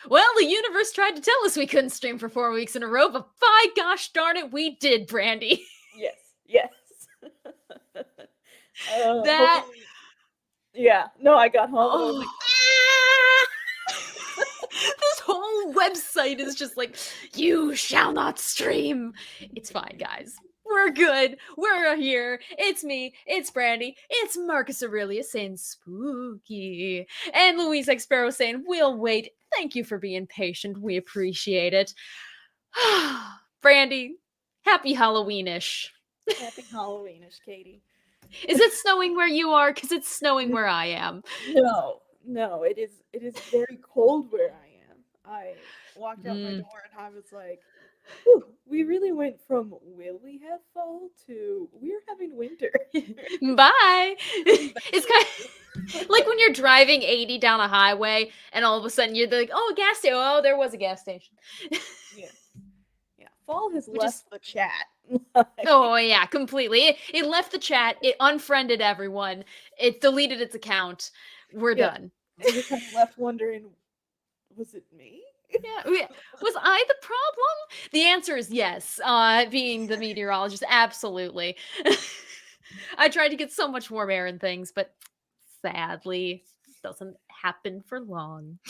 Well, the universe tried to tell us we couldn't stream for 4 weeks in a row, but by gosh darn it, we did, Brandi. Yes. That Hopefully, yeah. No, I got home and I was like, oh. This whole website is just like, you shall not stream. It's fine, guys. We're good. We're here. It's me. It's Brandi. It's Marcus Aurelius saying spooky. And Louise X. Sparrow saying, we'll wait. Thank you for being patient. We appreciate it. Brandi, happy Halloweenish. happy Halloweenish, Katie. Is it snowing where you are? Because it's snowing where I am. No, it is very cold where I am. I walked out my door and I was like, whew, we really went from will we have fall to we're having winter. Bye. It's kind of like when you're driving 80 down a highway and all of a sudden you're like, oh, a gas station. Oh, there was a gas station. Yeah. Fall has left the chat. Oh, yeah, completely. It left the chat. It unfriended everyone. It deleted its account. We're done. I just kind of left wondering, was it me? Yeah. Was I the problem? The answer is yes. Being the meteorologist, absolutely. I tried to get so much warm air and things, but sadly, it doesn't happen for long.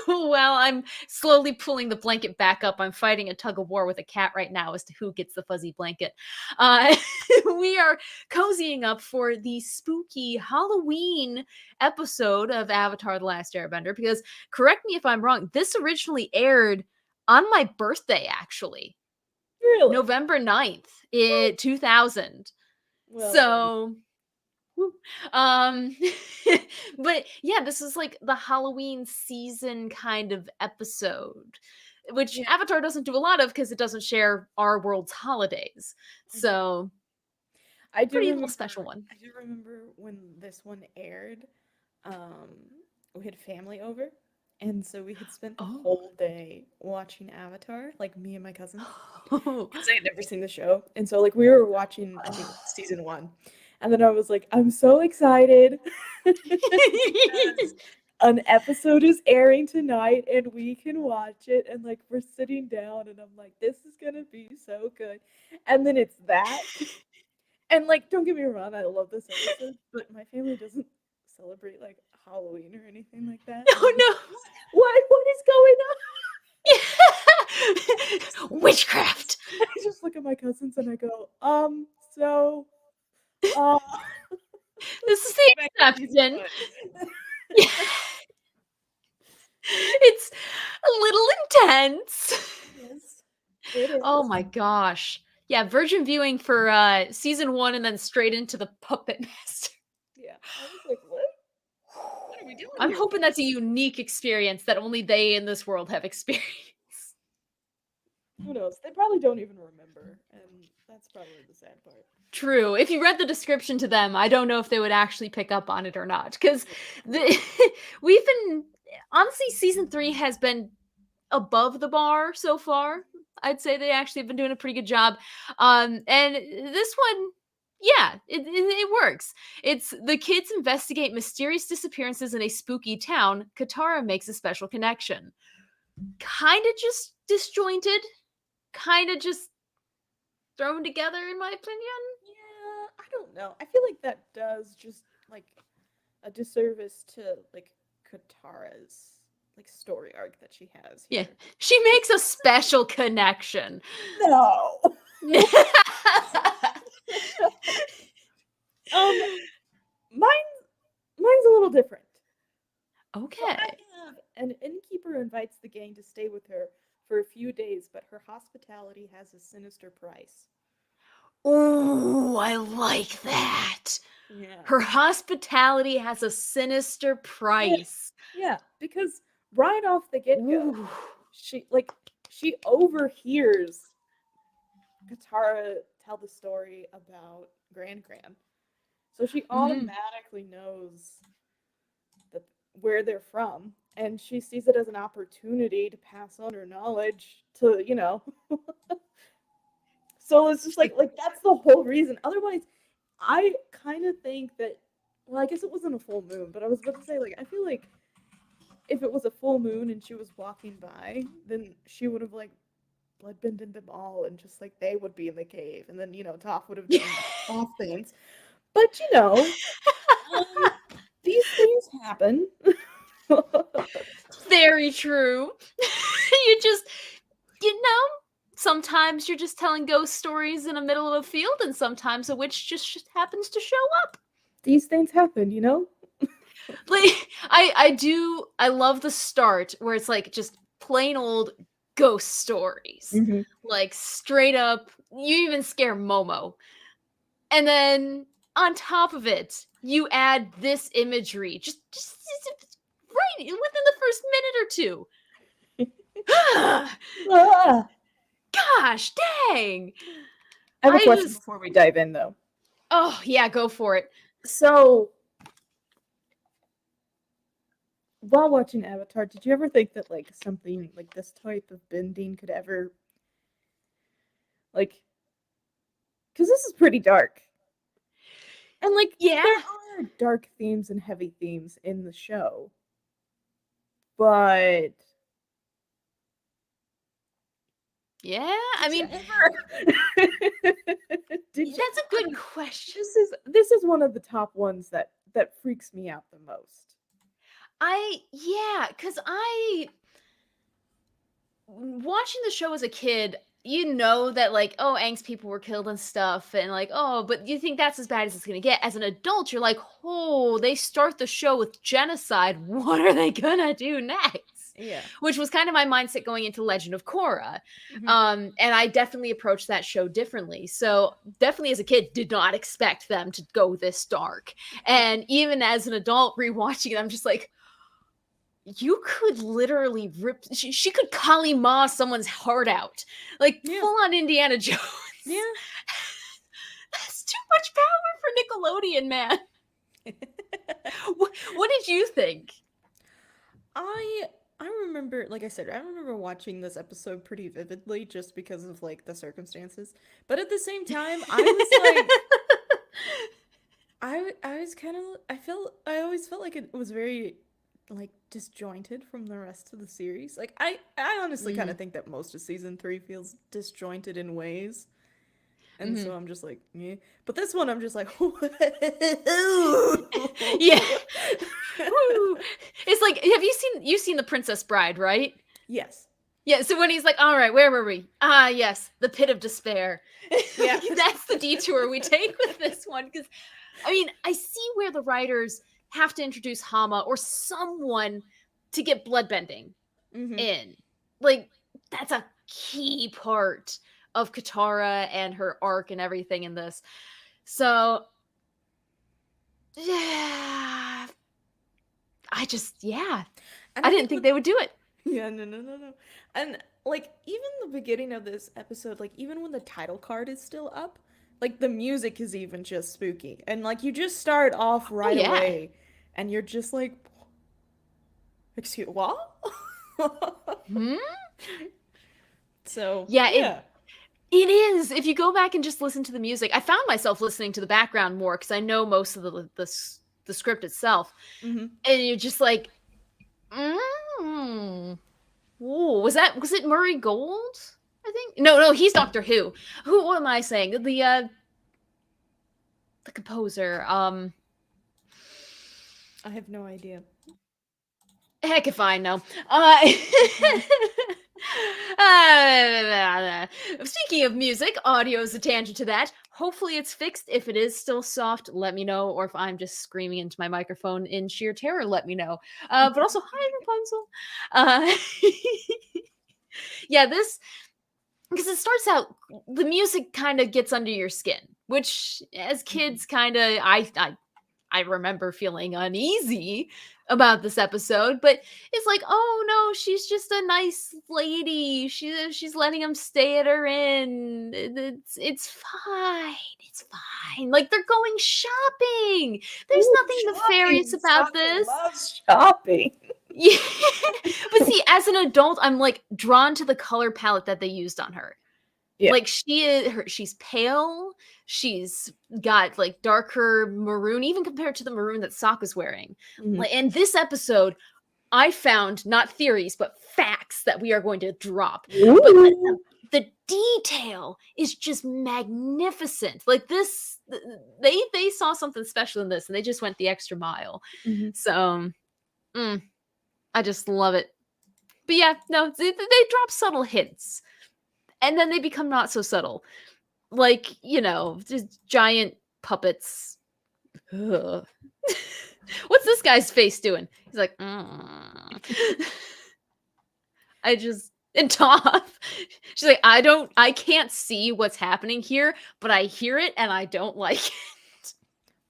Well, I'm slowly pulling the blanket back up. I'm fighting a tug of war with a cat right now as to who gets the fuzzy blanket. We are cozying up for the spooky Halloween episode of Avatar: The Last Airbender, because, correct me if I'm wrong, this originally aired on my birthday, actually. Really? November 9th, 2000. Well, so... but yeah, this is like the Halloween season kind of episode, which Avatar doesn't do a lot of because it doesn't share our world's holidays. So I do pretty remember, little special one. I do remember when this one aired, we had family over, and so we had spent the whole day watching Avatar, like me and my cousins, because I had never seen the show, and so like we were watching, I think, season 1. And then I was like, I'm so excited because an episode is airing tonight and we can watch it. And like, we're sitting down and I'm like, this is going to be so good. And then it's that. And like, don't get me wrong, I love this episode, but my family doesn't celebrate like Halloween or anything like that. Oh no. What is going on? Witchcraft. I just look at my cousins and I go, so this is the exception. It's a little intense. Yes, it is. Oh my gosh. Yeah, virgin viewing for season 1 and then straight into the Puppetmaster. Yeah. I was like, what? What are we doing? I'm hoping that's a unique experience that only they in this world have experienced. Who knows? They probably don't even remember, and that's probably the sad part. True. If you read the description to them, I don't know if they would actually pick up on it or not. Because we've been... Honestly, season 3 has been above the bar so far. I'd say they actually have been doing a pretty good job. And this one... Yeah, it works. It's the kids investigate mysterious disappearances in a spooky town. Katara makes a special connection. Kind of just disjointed. Kind of just thrown together, in my opinion. Yeah, I don't know. I feel like that does just, like, a disservice to, like, Katara's, like, story arc that she has here. Yeah, she makes a special connection. No! Mine's a little different. Okay. So I have an innkeeper invites the gang to stay with her for a few days, but her hospitality has a sinister price. Oh, I like that. Yeah. Her hospitality has a sinister price. Yeah, because right off the get-go, she overhears Katara tell the story about Gran. So she automatically knows that where they're from, and she sees it as an opportunity to pass on her knowledge to, you know. So it's just like that's the whole reason. Otherwise, I kind of think that, well, I guess it wasn't a full moon, but I was about to say, like, I feel like if it was a full moon and she was walking by, then she would have like bloodbended them all, and just like they would be in the cave, and then Toph would have done Toph things. But these things happen. Very true. you just, sometimes you're just telling ghost stories in the middle of a field, and sometimes a witch just happens to show up. These things happen, Like, I love the start where it's like just plain old ghost stories. Mm-hmm. Like, straight up, you even scare Momo. And then on top of it, you add this imagery, just right within the first minute or two. Gosh, dang! I have a question before we dive in, though. Oh, yeah, go for it. So, while watching Avatar, did you ever think that, like, something like this type of bending could ever, like, because this is pretty dark. And, like, yeah, there are dark themes and heavy themes in the show. But... yeah, I mean... That's a good question. This is one of the top ones that freaks me out the most. Because watching the show as a kid, that, like, oh, Aang's people were killed and stuff, and like, oh, but you think that's as bad as it's gonna get. As an adult, you're like, oh, they start the show with genocide. What are they gonna do next? Yeah. Which was kind of my mindset going into Legend of Korra. Mm-hmm. And I definitely approached that show differently. So definitely as a kid, did not expect them to go this dark. And even as an adult rewatching it, I'm just like, you could literally rip... She could Kali Ma someone's heart out. Like, full on Indiana Jones. Yeah. That's too much power for Nickelodeon, man. What did you think? I remember, like I said, I remember watching this episode pretty vividly just because of, like, the circumstances. But at the same time, I was like... I was kind of... I always felt like it was very... like disjointed from the rest of the series. Like I honestly kind of think that most of season 3 feels disjointed in ways, and so I'm just like, yeah. But this one, I'm just like, yeah. It's like, have you've seen The Princess Bride, right? Yes. Yeah. So when he's like, all right, where were we? Ah, yes, the pit of despair. Yeah, that's the detour we take with this one, because I mean, I see where the writers have to introduce Hama or someone to get bloodbending in. Like, that's a key part of Katara and her arc and everything in this. So, yeah. I didn't think they would do it. Yeah, no. And, like, even the beginning of this episode, like, even when the title card is still up, like, the music is even just spooky. And, like, you just start off right away. And you're just like, excuse what? So yeah. It is. If you go back and just listen to the music, I found myself listening to the background more because I know most of the script itself, and you're just like, Ooh, was it Murray Gold? I think no, he's Doctor Who. What am I saying? The composer. I have no idea. Heck if I know. Speaking of music, audio is a tangent to that. Hopefully it's fixed. If it is still soft, let me know. Or if I'm just screaming into my microphone in sheer terror, let me know. But also, hi, Rapunzel. Yeah, this... because it starts out, the music kind of gets under your skin, which as kids kind of, I remember feeling uneasy about this episode, but it's like, oh no, she's just a nice lady. She's letting him stay at her inn. It's fine. It's fine. Like, they're going shopping. There's nothing nefarious about this. Loves shopping. Yeah. But see, as an adult, I'm like drawn to the color palette that they used on her. Yeah. Like, she's pale. She's got like darker maroon, even compared to the maroon that Sokka's wearing. And this episode, I found not theories, but facts that we are going to drop. Ooh. But the detail is just magnificent. Like this, they saw something special in this, and they just went the extra mile. Mm-hmm. So, I just love it. But yeah, no, they drop subtle hints, and then they become not so subtle. Like, just giant puppets. Ugh. What's this guy's face doing? He's like, and Toph, she's like, I can't see what's happening here, but I hear it and I don't like it.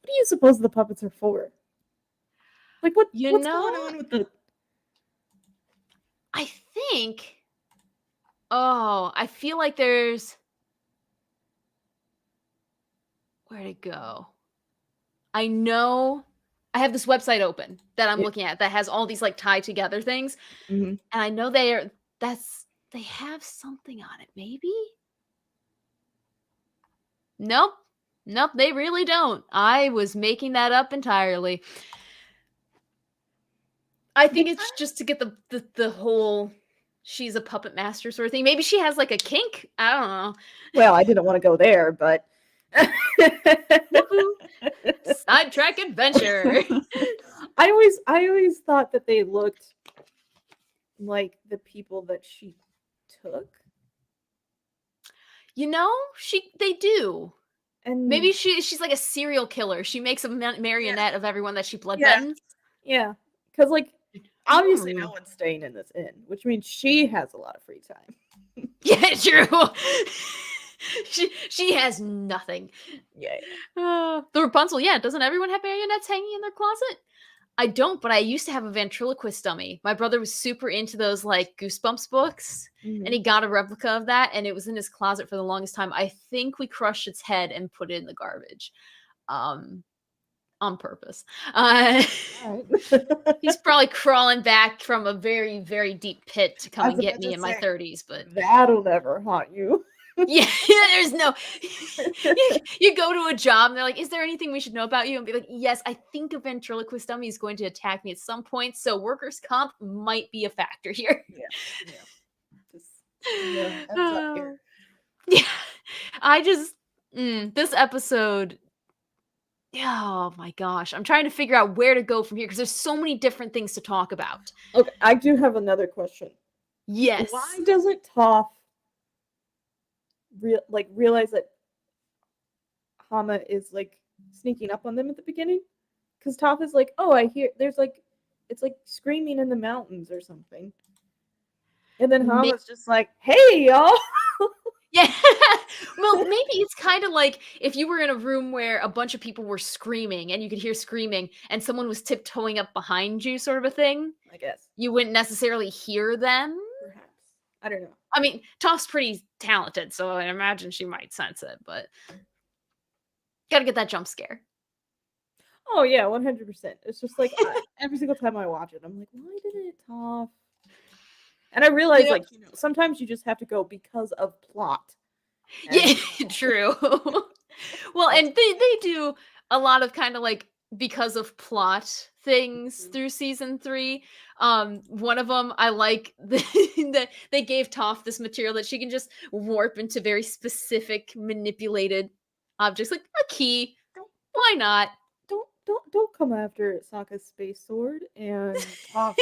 What do you suppose the puppets are for? Like, what's going on with the... I think, I feel like there's, where'd it go? I know I have this website open that I'm looking at that has all these like tied together things. Mm-hmm. And I know they have something on it, maybe? Nope, they really don't. I was making that up entirely. I think it's just to get the whole she's a puppet master sort of thing. Maybe she has like a kink. I don't know. Well, I didn't want to go there, but sidetrack adventure. I always thought that they looked like the people that she took. They do. And maybe she's like a serial killer. She makes a marionette of everyone that she bloodbends. Yeah, because like obviously no one's staying in this inn, which means she has a lot of free time. Yeah, true. she has nothing. Yeah. The Rapunzel, doesn't everyone have marionettes hanging in their closet? I don't, but I used to have a ventriloquist dummy. My brother was super into those like Goosebumps books, and he got a replica of that, and it was in his closet for the longest time. I think we crushed its head and put it in the garbage, on purpose. He's probably crawling back from a very, very deep pit to come and get me in my 30s, but that'll never haunt you. Yeah, there's no. You go to a job and they're like, "Is there anything we should know about you?" And be like, "Yes, I think a ventriloquist dummy is going to attack me at some point, so workers' comp might be a factor here." Yeah. Just heads up here. Yeah, I just this episode. Oh my gosh, I'm trying to figure out where to go from here because there's so many different things to talk about. Okay, I do have another question. Yes. Why doesn't Toph realize that Hama is like sneaking up on them at the beginning? Because Toph is like, "Oh, I hear there's like it's like screaming in the mountains or something," and then Hama's just like, "Hey, y'all." Yeah. Well, maybe it's kind of like if you were in a room where a bunch of people were screaming and you could hear screaming and someone was tiptoeing up behind you, sort of a thing. I guess. You wouldn't necessarily hear them. Perhaps. I don't know. I mean, Toph's pretty talented, so I imagine she might sense it, but gotta get that jump scare. Oh, yeah, 100%. It's just like every single time I watch it, I'm like, why didn't it Toph? And I realize, sometimes you just have to go because of plot. Yeah, true. Well, and they do a lot of kind of like because of plot things through season 3. One of them I like that they gave Toph this material that she can just warp into very specific manipulated objects, like a key. Why not? Don't come after Sokka's space sword and Toph's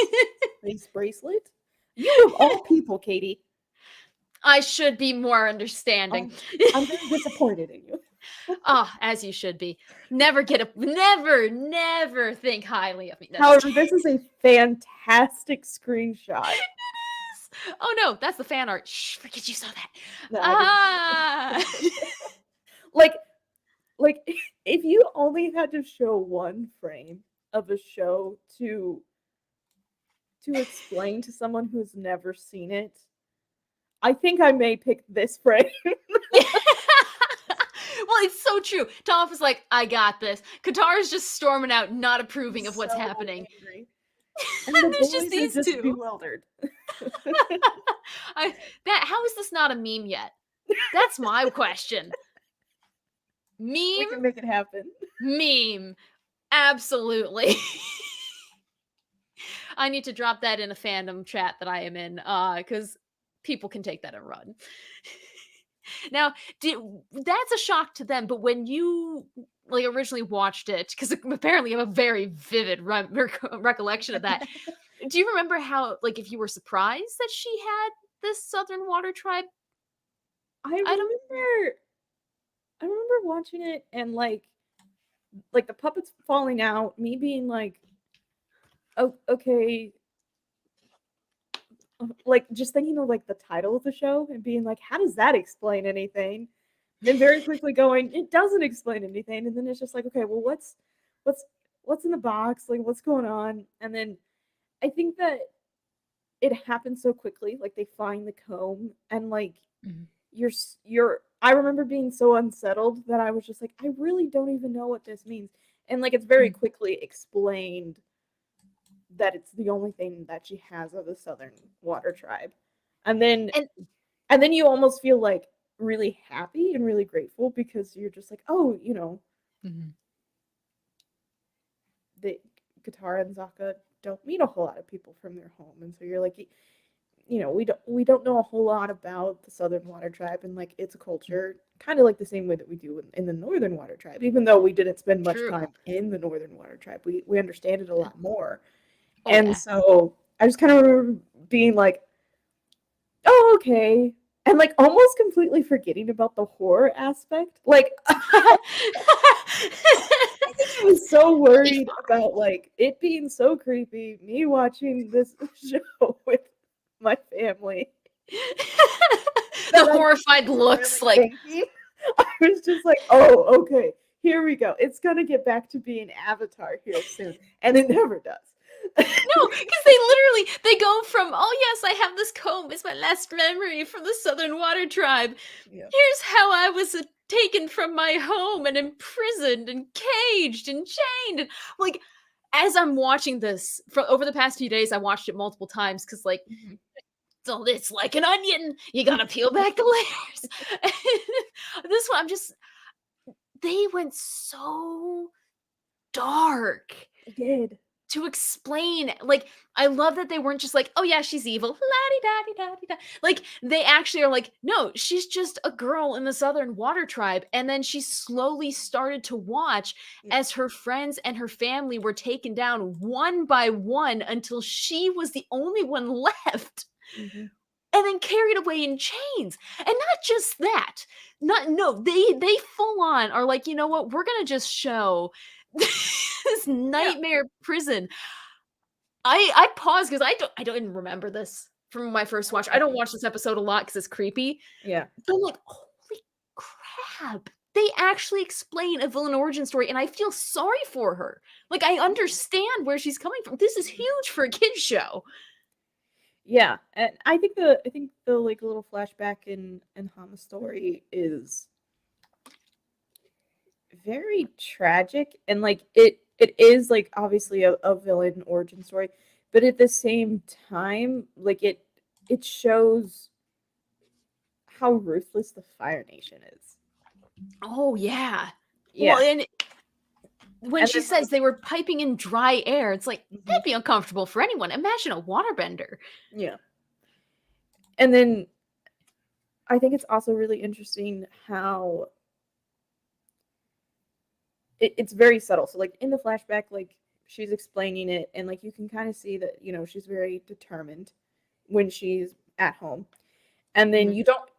space bracelet. You of all people, Katie. I should be more understanding. I'm very disappointed in you. As you should be. Never think highly of me. However, this is a fantastic screenshot. It is. Oh no, that's the fan art. Shh, forget you saw that. Like if you only had to show one frame of a show to explain to someone who's never seen it, I think I may pick this frame. Well, it's so true. Toph is like, I got this. Katara's just storming out, not approving of what's happening. Angry. And the there's boys just these are just two. bewildered. How is this not a meme yet? That's my question. Meme? We can make it happen. Meme. Absolutely. I need to drop that in a fandom chat that I am in, because people can take that and run. Now, that's a shock to them, but when you like originally watched it, because apparently you have a very vivid recollection of that. Do you remember how, like, if you were surprised that she had this Southern Water Tribe I item? remember watching it and like the puppets falling out, me being like, oh, okay, like just thinking of like the title of the show and being like, how does that explain anything? And very quickly going, it doesn't explain anything. And then it's just like, okay, well, what's what's in the box? Like, what's going on? And then I think that it happens so quickly. Like they find the comb and like Mhm. you're. I remember being so unsettled that I was just like, I really don't even know what this means. And like it's very Mhm. quickly explained that it's the only thing that she has of the Southern Water Tribe. And then And and then you almost feel like really happy and really grateful because you're just like, oh, Mhm. the Katara and Zaka don't meet a whole lot of people from their home, and so you're like, we don't know a whole lot about the Southern Water Tribe and like its culture, kind of like the same way that we do in the Northern Water Tribe. Even though we didn't spend much True. time in the Northern Water Tribe, we understand it a lot more. Oh And yeah. so I just kind of remember being like, oh, okay. And like almost completely forgetting about the horror aspect. Like I think I was so Really worried about like it being so creepy, me watching this show with my family. The That I horrified wasn't looks really like thinking. I was just like, oh, okay, here we go. It's gonna get back to being Avatar here soon. And it never does. no, because they go from, oh yes, I have this comb, it's my last memory from the Southern Water Tribe. Yeah. Here's how I was taken from my home and imprisoned and caged and chained. And like, as I'm watching this for over the past few days, I watched it multiple times because like, Mhm. so it's like an onion. You gotta peel back the layers. And this one, they went so dark It did. to explain. Like, I love that they weren't just like, oh yeah, she's evil, la-di-da-di-da-di-da. Like, they actually are like, no, she's just a girl in the Southern Water Tribe. And then she slowly started to watch Yeah. as her friends and her family were taken down one by one until she was the only one left Mm-hmm. and then carried away in chains. And not just that. Not no, they full on are like, you know what? We're gonna just show this Yeah. nightmare prison. I paused because I don't even remember this from my first watch. I don't watch this episode a lot because it's creepy. Yeah. But I'm like, holy crap. They actually explain a villain origin story, and I feel sorry for her. Like, I understand where she's coming from. This is huge for a kid's show. Yeah, and I think the like little flashback in Hama's story is very tragic and like it is like obviously a villain origin story, but at the same time, like it shows how ruthless the Fire Nation is. Oh, yeah. Well, Yeah, and when and she then says they were piping in dry air, it's like, mhm, that'd be uncomfortable for anyone. Imagine a waterbender. yeah, and then I think it's also really interesting how it's very subtle. So like in the flashback, like she's explaining it, and like you can kind of see that she's very determined when she's at home, and then Mhm, you don't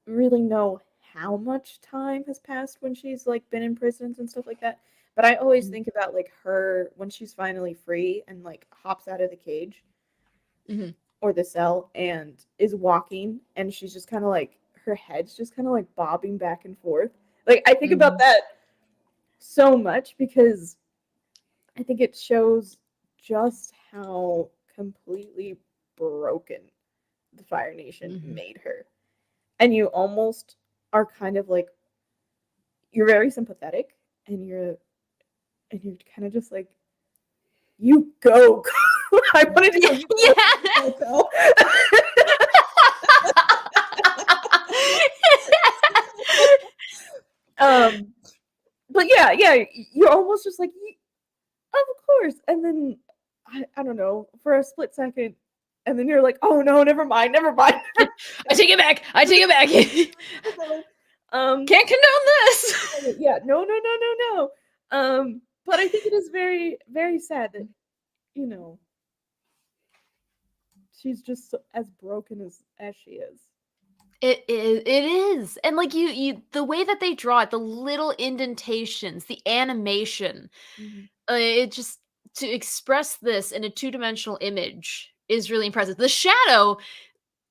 really know how much time has passed when she's like been in prisons and stuff like that. But I always mhm, think about like her when she's finally free and like hops out of the cage mhm, or the cell and is walking, and she's just kind of like her head's just kind of like bobbing back and forth. Like I think about mhm, that so much because I think it shows just how completely broken the Fire Nation mhm. made her. And you almost are kind of like you're very sympathetic and you're kind of just like you go. I wanted to go you Yeah. go. um but yeah, you're almost just like of course. And then I don't know, for a split second, and then you're like, oh no, never mind. I take it back. Can't condone this. Yeah, no. But I think it is very, very sad that, you know, she's just as broken as she is. It is. And like you the way that they draw it, the little indentations, the animation, it just to express this in a two-dimensional image is really impressive. The shadow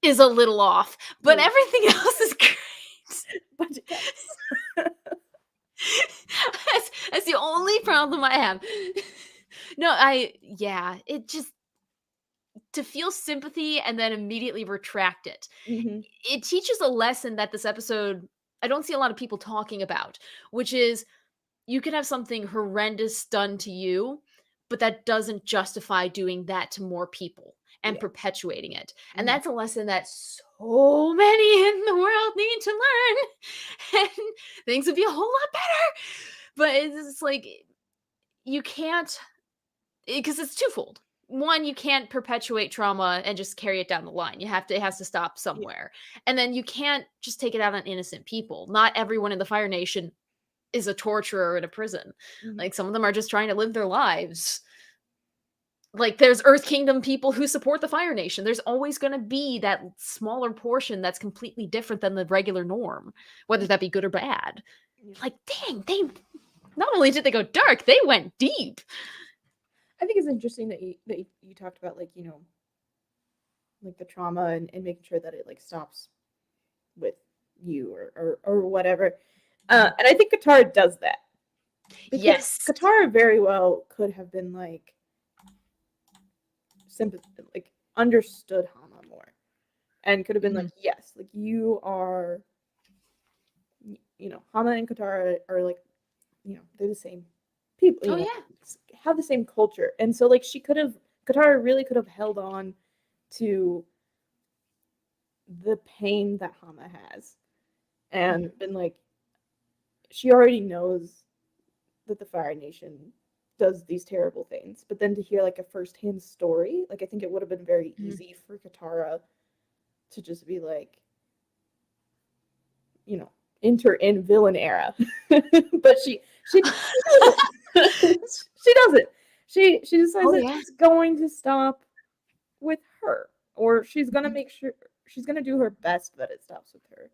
is a little off, but everything else is great. Budget cuts. That's the only problem I have. No, it just to feel sympathy and then immediately retract it. It teaches a lesson that this episode I don't see a lot of people talking about, which is you can have something horrendous done to you, but that doesn't justify doing that to more people and perpetuating it. And that's a lesson that so many in the world need to learn. And things would be a whole lot better. But it's like you can't, because it's twofold. One, you can't perpetuate trauma and just carry it down the line. It has to stop somewhere. And then you can't just take it out on innocent people. Not everyone in the Fire Nation is a torturer in a prison. Like some of them are just trying to live their lives. Like there's Earth Kingdom people who support the Fire Nation. There's always going to be that smaller portion that's completely different than the regular norm, whether that be good or bad. Like, dang, they not only did they go dark, they went deep. I think it's interesting that you talked about, like, you know, like the trauma and making sure that it like stops with you or whatever. And I think Katara does that. Because Katara very well could have been like like understood Hama more, and could have been like, yes, like you are, you know, Hama and Katara are like, you know, they're the same people. You know, have the same culture, and so like Katara really could have held on to the pain that Hama has, and been like, she already knows that the Fire Nation does these terrible things, but then to hear like a firsthand story, like I think it would have been very easy for Katara to just be like, you know, enter in villain era. But she doesn't. She doesn't. She decides that she's going to stop with her, or she's gonna make sure she's gonna do her best that it stops with her.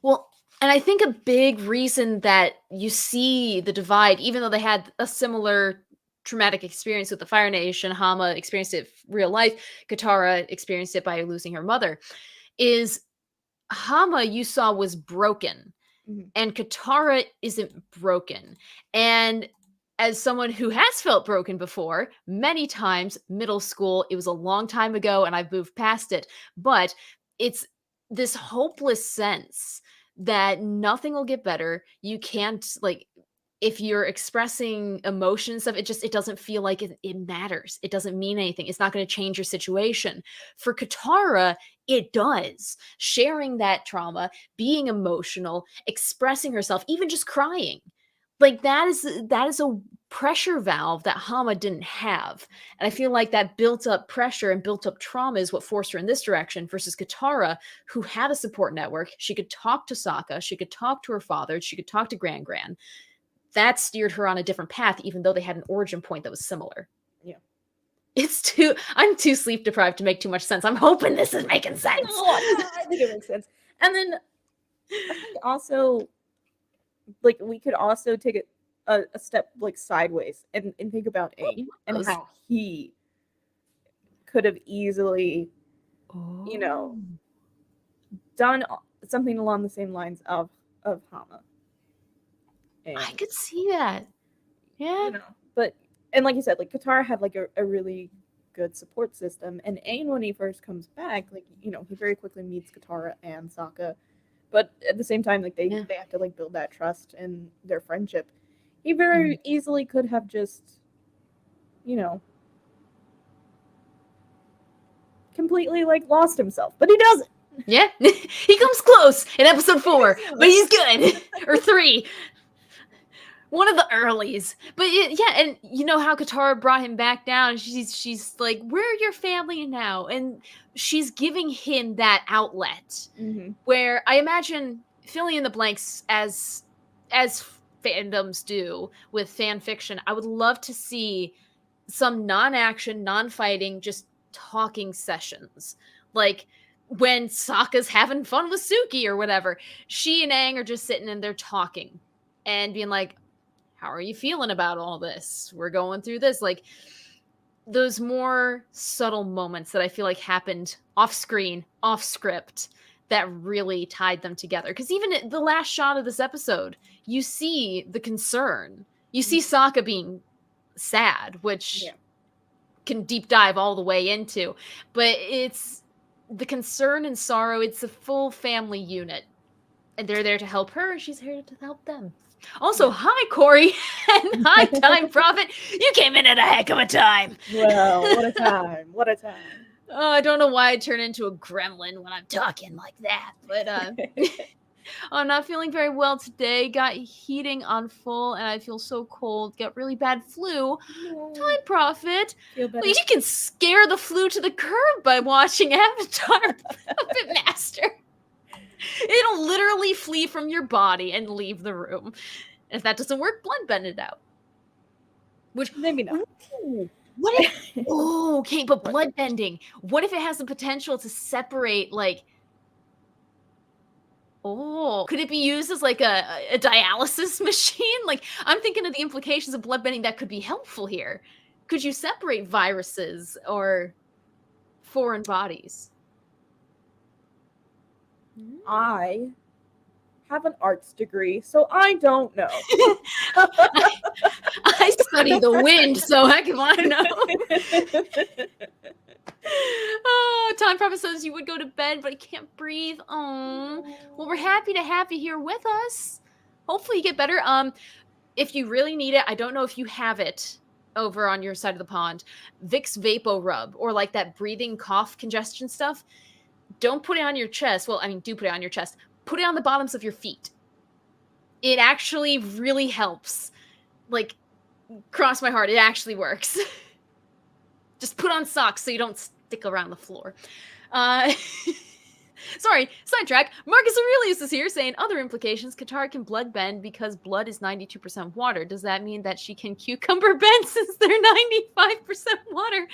Well, and I think a big reason that you see the divide, even though they had a similar traumatic experience with the Fire Nation, Hama experienced it real life, Katara experienced it by losing her mother, is Hama you saw was broken, and Katara isn't broken. And as someone who has felt broken before, many times, middle school, it was a long time ago and I've moved past it, but it's this hopeless sense that nothing will get better. You can't, like, if you're expressing emotions of it, it doesn't feel like it matters. It doesn't mean anything. It's not going to change your situation. For Katara, it does. Sharing that trauma, being emotional, expressing herself, even just crying. Like that is a pressure valve that Hama didn't have. And I feel like that built up pressure and built up trauma is what forced her in this direction versus Katara, who had a support network. She could talk to Sokka. She could talk to her father. She could talk to Gran. That steered her on a different path, even though they had an origin point that was similar. I'm too sleep deprived to make too much sense. I'm hoping this is making sense. I think it makes sense. And then I think also, like, we could also take a step like sideways and think about Aang and how he could have easily, you know, done something along the same lines of Hama. And, I could see that. Yeah. You know, but, and like you said, like Katara had like a really good support system, and Aang, when he first comes back, like, you know, he very quickly meets Katara and Sokka, but at the same time, like they have to like build that trust and their friendship. He very easily could have just, you know, completely like lost himself, but he doesn't. Yeah, he comes close in episode 4, but he's good. Or 3. One of the earlies. But yeah, and you know how Katara brought him back down. She's like, "We're your family now," and she's giving him that outlet. Where I imagine filling in the blanks as fandoms do with fan fiction. I would love to see some non-action, non-fighting, just talking sessions. Like when Sokka's having fun with Suki or whatever. She and Aang are just sitting and they're talking and being like, how are you feeling about all this? We're going through this. Like those more subtle moments that I feel like happened off screen, off script, that really tied them together. Because even at the last shot of this episode, you see the concern. You see Sokka being sad, which can deep dive all the way into. But it's the concern and sorrow. It's a full family unit. And they're there to help her, and she's here to help them. Also, hi, Corey, and hi, Time Prophet. You came in at a heck of a time. Well, what a time. What a time. I don't know why I turn into a gremlin when I'm talking like that, but I'm not feeling very well today. Got heating on full, and I feel so cold. Got really bad flu. No. Time Prophet. Well, you can scare the flu to the curb by watching Avatar Puppetmaster. It'll literally flee from your body and leave the room. And if that doesn't work, bloodbend it out. Which maybe not. What if? Oh, okay, but bloodbending. What if it has the potential to separate, like? Oh, could it be used as like a dialysis machine? Like, I'm thinking of the implications of bloodbending that could be helpful here. Could you separate viruses or foreign bodies? I have an arts degree, so I don't know. I study the wind, so heck if I know. Oh, Time Prophet says you would go to bed, but I can't breathe. Oh, well, we're happy to have you here with us. Hopefully you get better. If you really need it, I don't know if you have it over on your side of the pond. Vicks Vapo Rub, or like that breathing cough congestion stuff. Don't put it on your chest. Well, I mean, do put it on your chest. Put it on the bottoms of your feet. It actually really helps. Like, cross my heart, it actually works. Just put on socks so you don't stick around the floor. Sorry, sidetrack. Marcus Aurelius is here saying other implications. Katara can bloodbend because blood is 92% water. Does that mean that she can cucumber bend since they're 95% water?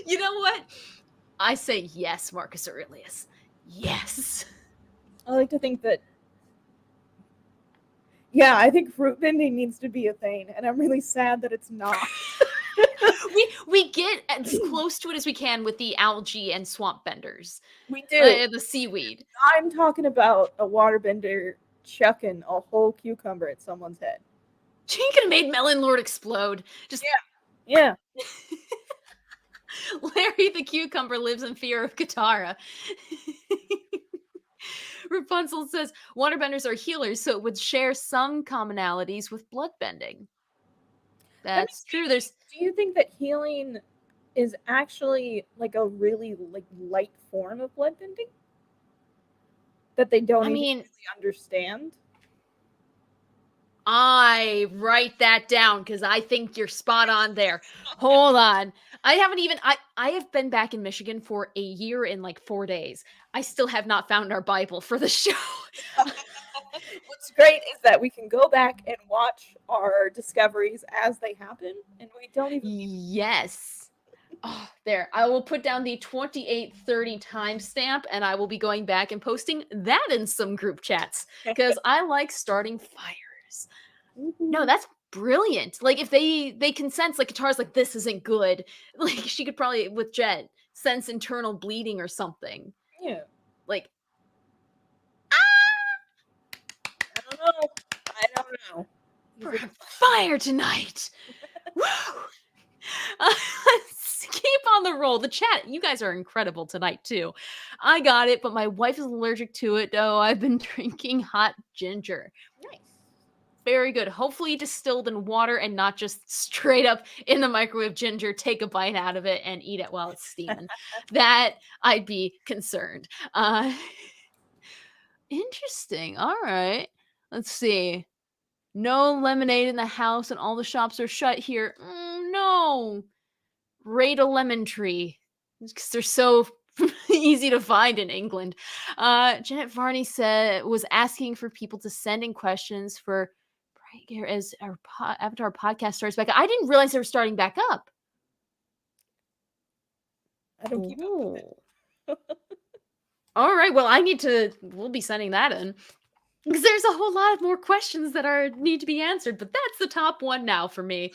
You know what? I say yes, Marcus Aurelius. Yes. I like to think that. Yeah, I think fruit bending needs to be a thing, and I'm really sad that it's not. we get as close to it as we can with the algae and swamp benders. We do. The seaweed. I'm talking about a waterbender chucking a whole cucumber at someone's head. She could have made Melon Lord explode. Just yeah. Larry the cucumber lives in fear of Katara. Rapunzel says waterbenders are healers, so it would share some commonalities with bloodbending. That's true. Do you think that healing is actually like a really light form of bloodbending that they don't even really understand? I write that down because I think you're spot on there. Hold on. I have been back in Michigan for a year and like 4 days. I still have not found our Bible for the show. What's great is that we can go back and watch our discoveries as they happen, and we don't even. Yes. Oh, there. I will put down the 28:30 timestamp, and I will be going back and posting that in some group chats because I like starting fires. No, that's brilliant. Like if they can sense, like Katara's like, this isn't good. Like she could probably with Jet sense internal bleeding or something. Yeah. Like I don't know. We're on fire tonight. Woo! Let's keep on the roll. The chat, you guys are incredible tonight too. I got it, but my wife is allergic to it. Oh, I've been drinking hot ginger. Nice. Very good. Hopefully distilled in water and not just straight up in the microwave ginger, take a bite out of it and eat it while it's steaming. That I'd be concerned. Interesting. All right. Let's see. No lemonade in the house and all the shops are shut here. No. Raid a lemon tree. Because they're so easy to find in England. Janet Varney was asking for people to send in questions for as our Avatar podcast starts back. I didn't realize they were starting back up. I don't keep up with it. All right. Well, we'll be sending that in. Because there's a whole lot of more questions that need to be answered, but that's the top one now for me.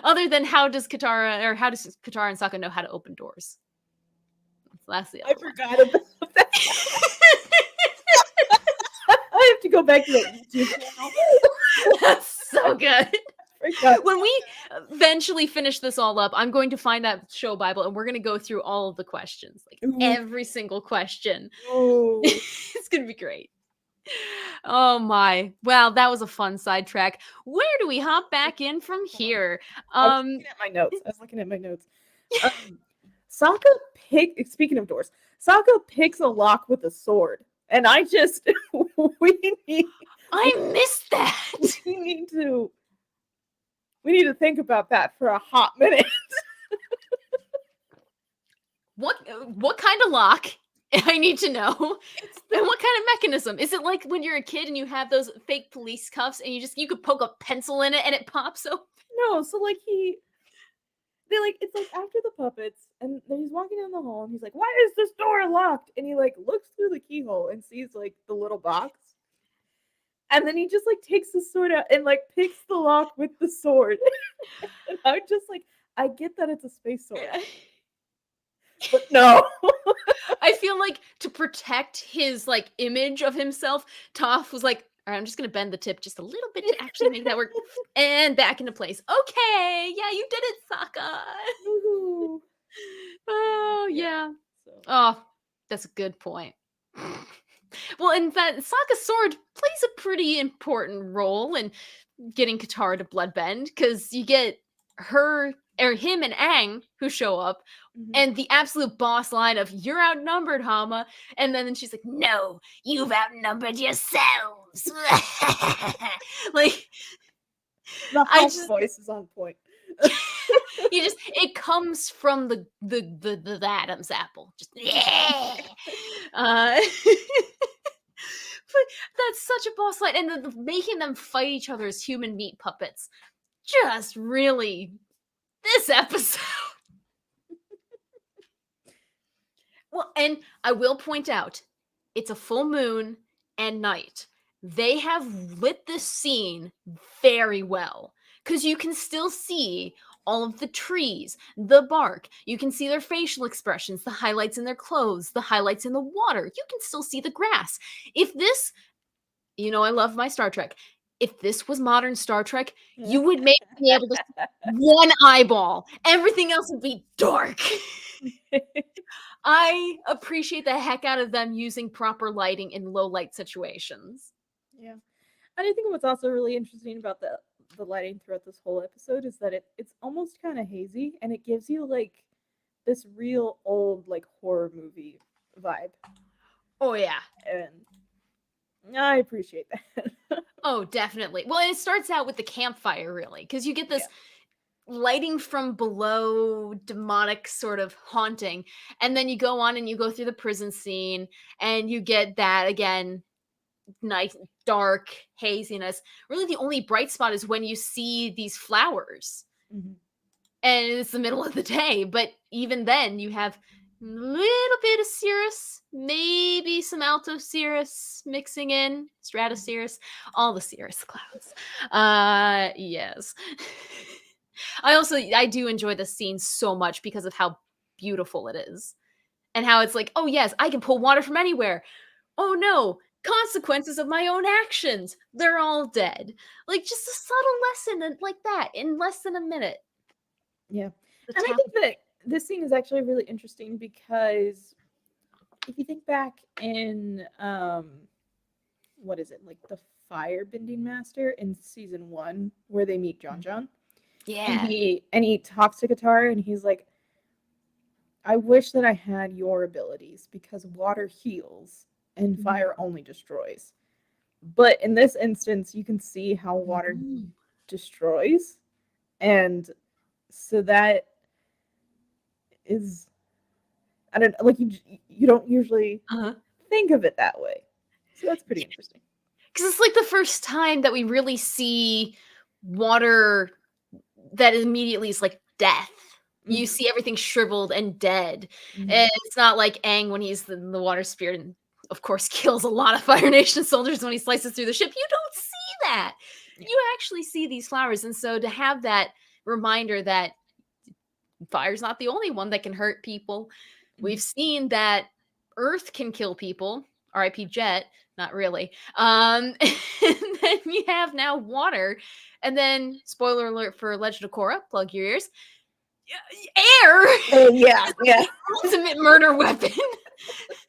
Other than how does Katara and Sokka know how to open doors? That's the other one. I forgot about that. I have to go back to that YouTube channel. That's so good. When we eventually finish this all up, I'm going to find that show Bible and we're going to go through all of the questions, like every single question. It's going to be great. Oh my. Well, that was a fun sidetrack. Where do we hop back in from here? I was looking at my notes. Sokka speaking of doors, Sokka picks a lock with a sword. And I missed that. We need to think about that for a hot minute. What kind of lock? I need to know. And what kind of mechanism? Is it like when you're a kid and you have those fake police cuffs and you could poke a pencil in it and it pops open? No, so it's like after the puppets and then he's walking down the hall and he's like, why is this door locked? And he like looks through the keyhole and sees like the little box. And then he just like takes the sword out and like picks the lock with the sword. And I'm just like, I get that it's a space sword. But no. I feel like to protect his like image of himself, Toph was like, all right, I'm just gonna bend the tip just a little bit to actually make that work. And back into place. Okay, yeah, you did it, Sokka. Woohoo. Oh yeah. Oh, that's a good point. Well, in fact, Sokka's sword plays a pretty important role in getting Katara to bloodbend, because you get him and Aang who show up, and the absolute boss line of "You're outnumbered, Hama," and then she's like, "No, you've outnumbered yourselves." Like, the voice is on point. It comes from the Adam's apple. Just yeah. But that's such a boss line, and making them fight each other as human meat puppets, just really this episode. Well, and I will point out, it's a full moon and night. They have lit this scene very well, because you can still see all of the trees, the bark. You can see their facial expressions, the highlights in their clothes, the highlights in the water. You can still see the grass. If this, I love my Star Trek. If this was modern Star Trek, you would maybe be able to see one eyeball. Everything else would be dark. I appreciate the heck out of them using proper lighting in low light situations. Yeah. And I think what's also really interesting about the lighting throughout this whole episode is that it's almost kind of hazy, and it gives you like this real old like horror movie vibe. Oh yeah. And I appreciate that. Oh, definitely. Well, and it starts out with the campfire, really, because you get this lighting from below, demonic sort of haunting, and then you go on and you go through the prison scene, and you get that again, nice dark haziness. Really, the only bright spot is when you see these flowers, and it's the middle of the day. But even then, you have a little bit of cirrus, maybe some alto cirrus mixing in, stratocirrus, all the cirrus clouds. Yes. I do enjoy this scene so much because of how beautiful it is, and how it's like, oh yes, I can pull water from anywhere. Oh no, consequences of my own actions, they're all dead. Like, just a subtle lesson like that in less than a minute. Yeah. And I think that this scene is actually really interesting because if you think back in what is it, like the Firebending Master in season 1 where they meet John. Yeah. And he talks to Katara and he's like, I wish that I had your abilities because water heals and fire only destroys. But in this instance, you can see how water destroys. And so that is, I don't know, like you don't usually think of it that way. So that's pretty interesting. Because it's like the first time that we really see water that immediately is like death. You see everything shriveled and dead. And it's not like Aang when he's the water spirit and of course kills a lot of Fire Nation soldiers when he slices through the ship. You don't see that. Yeah. You actually see these flowers. And so to have that reminder that fire's not the only one that can hurt people. We've seen that Earth can kill people. R.I.P. Jet, not really. And then you have now water, and then spoiler alert for Legend of Korra. Plug your ears. Air. Oh yeah, is the ultimate murder weapon.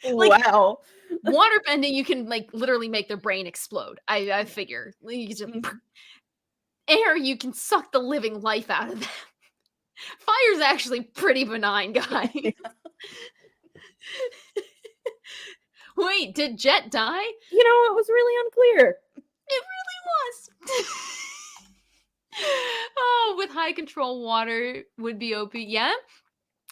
Like, wow. Water bending, you can like literally make their brain explode. I figure. Air, you can suck the living life out of them. Fire's actually pretty benign, guys. Yeah. Wait, did Jet die? You know, it was really unclear. It really was. Oh, with high control, water would be OP. Yeah,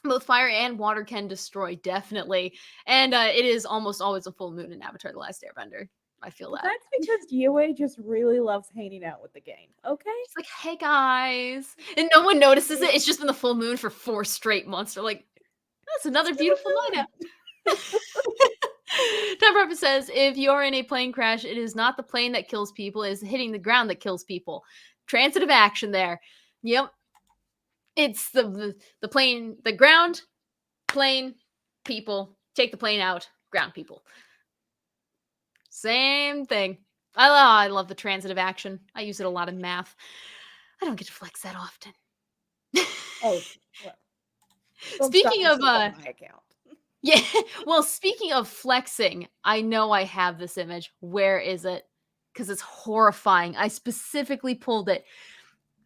both fire and water can destroy, definitely. And it is almost always a full moon in Avatar: The Last Airbender. I feel that. That's because Yue just really loves hanging out with the gang, okay? It's like, hey guys. And no one notices it. It's just been the full moon for 4 straight months. They're like, that's another beautiful night out. Time Prophet says, if you're in a plane crash, it is not the plane that kills people, it is hitting the ground that kills people. Transitive action there. Yep. It's the plane, the ground, plane, people. Take the plane out, ground people. Same thing. I love the transitive action. I use it a lot in math. I don't get to flex that often. Oh, well. Speaking of my account. Yeah, well, speaking of flexing, I know I have this image. Where is it? Because it's horrifying. I specifically pulled it.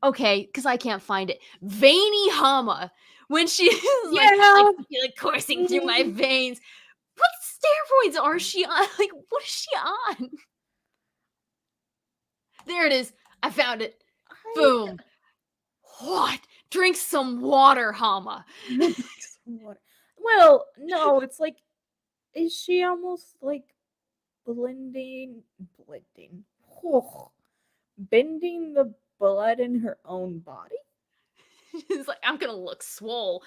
Okay, because I can't find it. Veiny Hama. When she is like, I feel it coursing through my veins. What steroids are she on? Like, what is she on? There it is. I found it. Boom. What? Drink some water, Hama. Drink some water. Well, no, it's like, is she almost like bending the blood in her own body? She's like, I'm gonna look swole.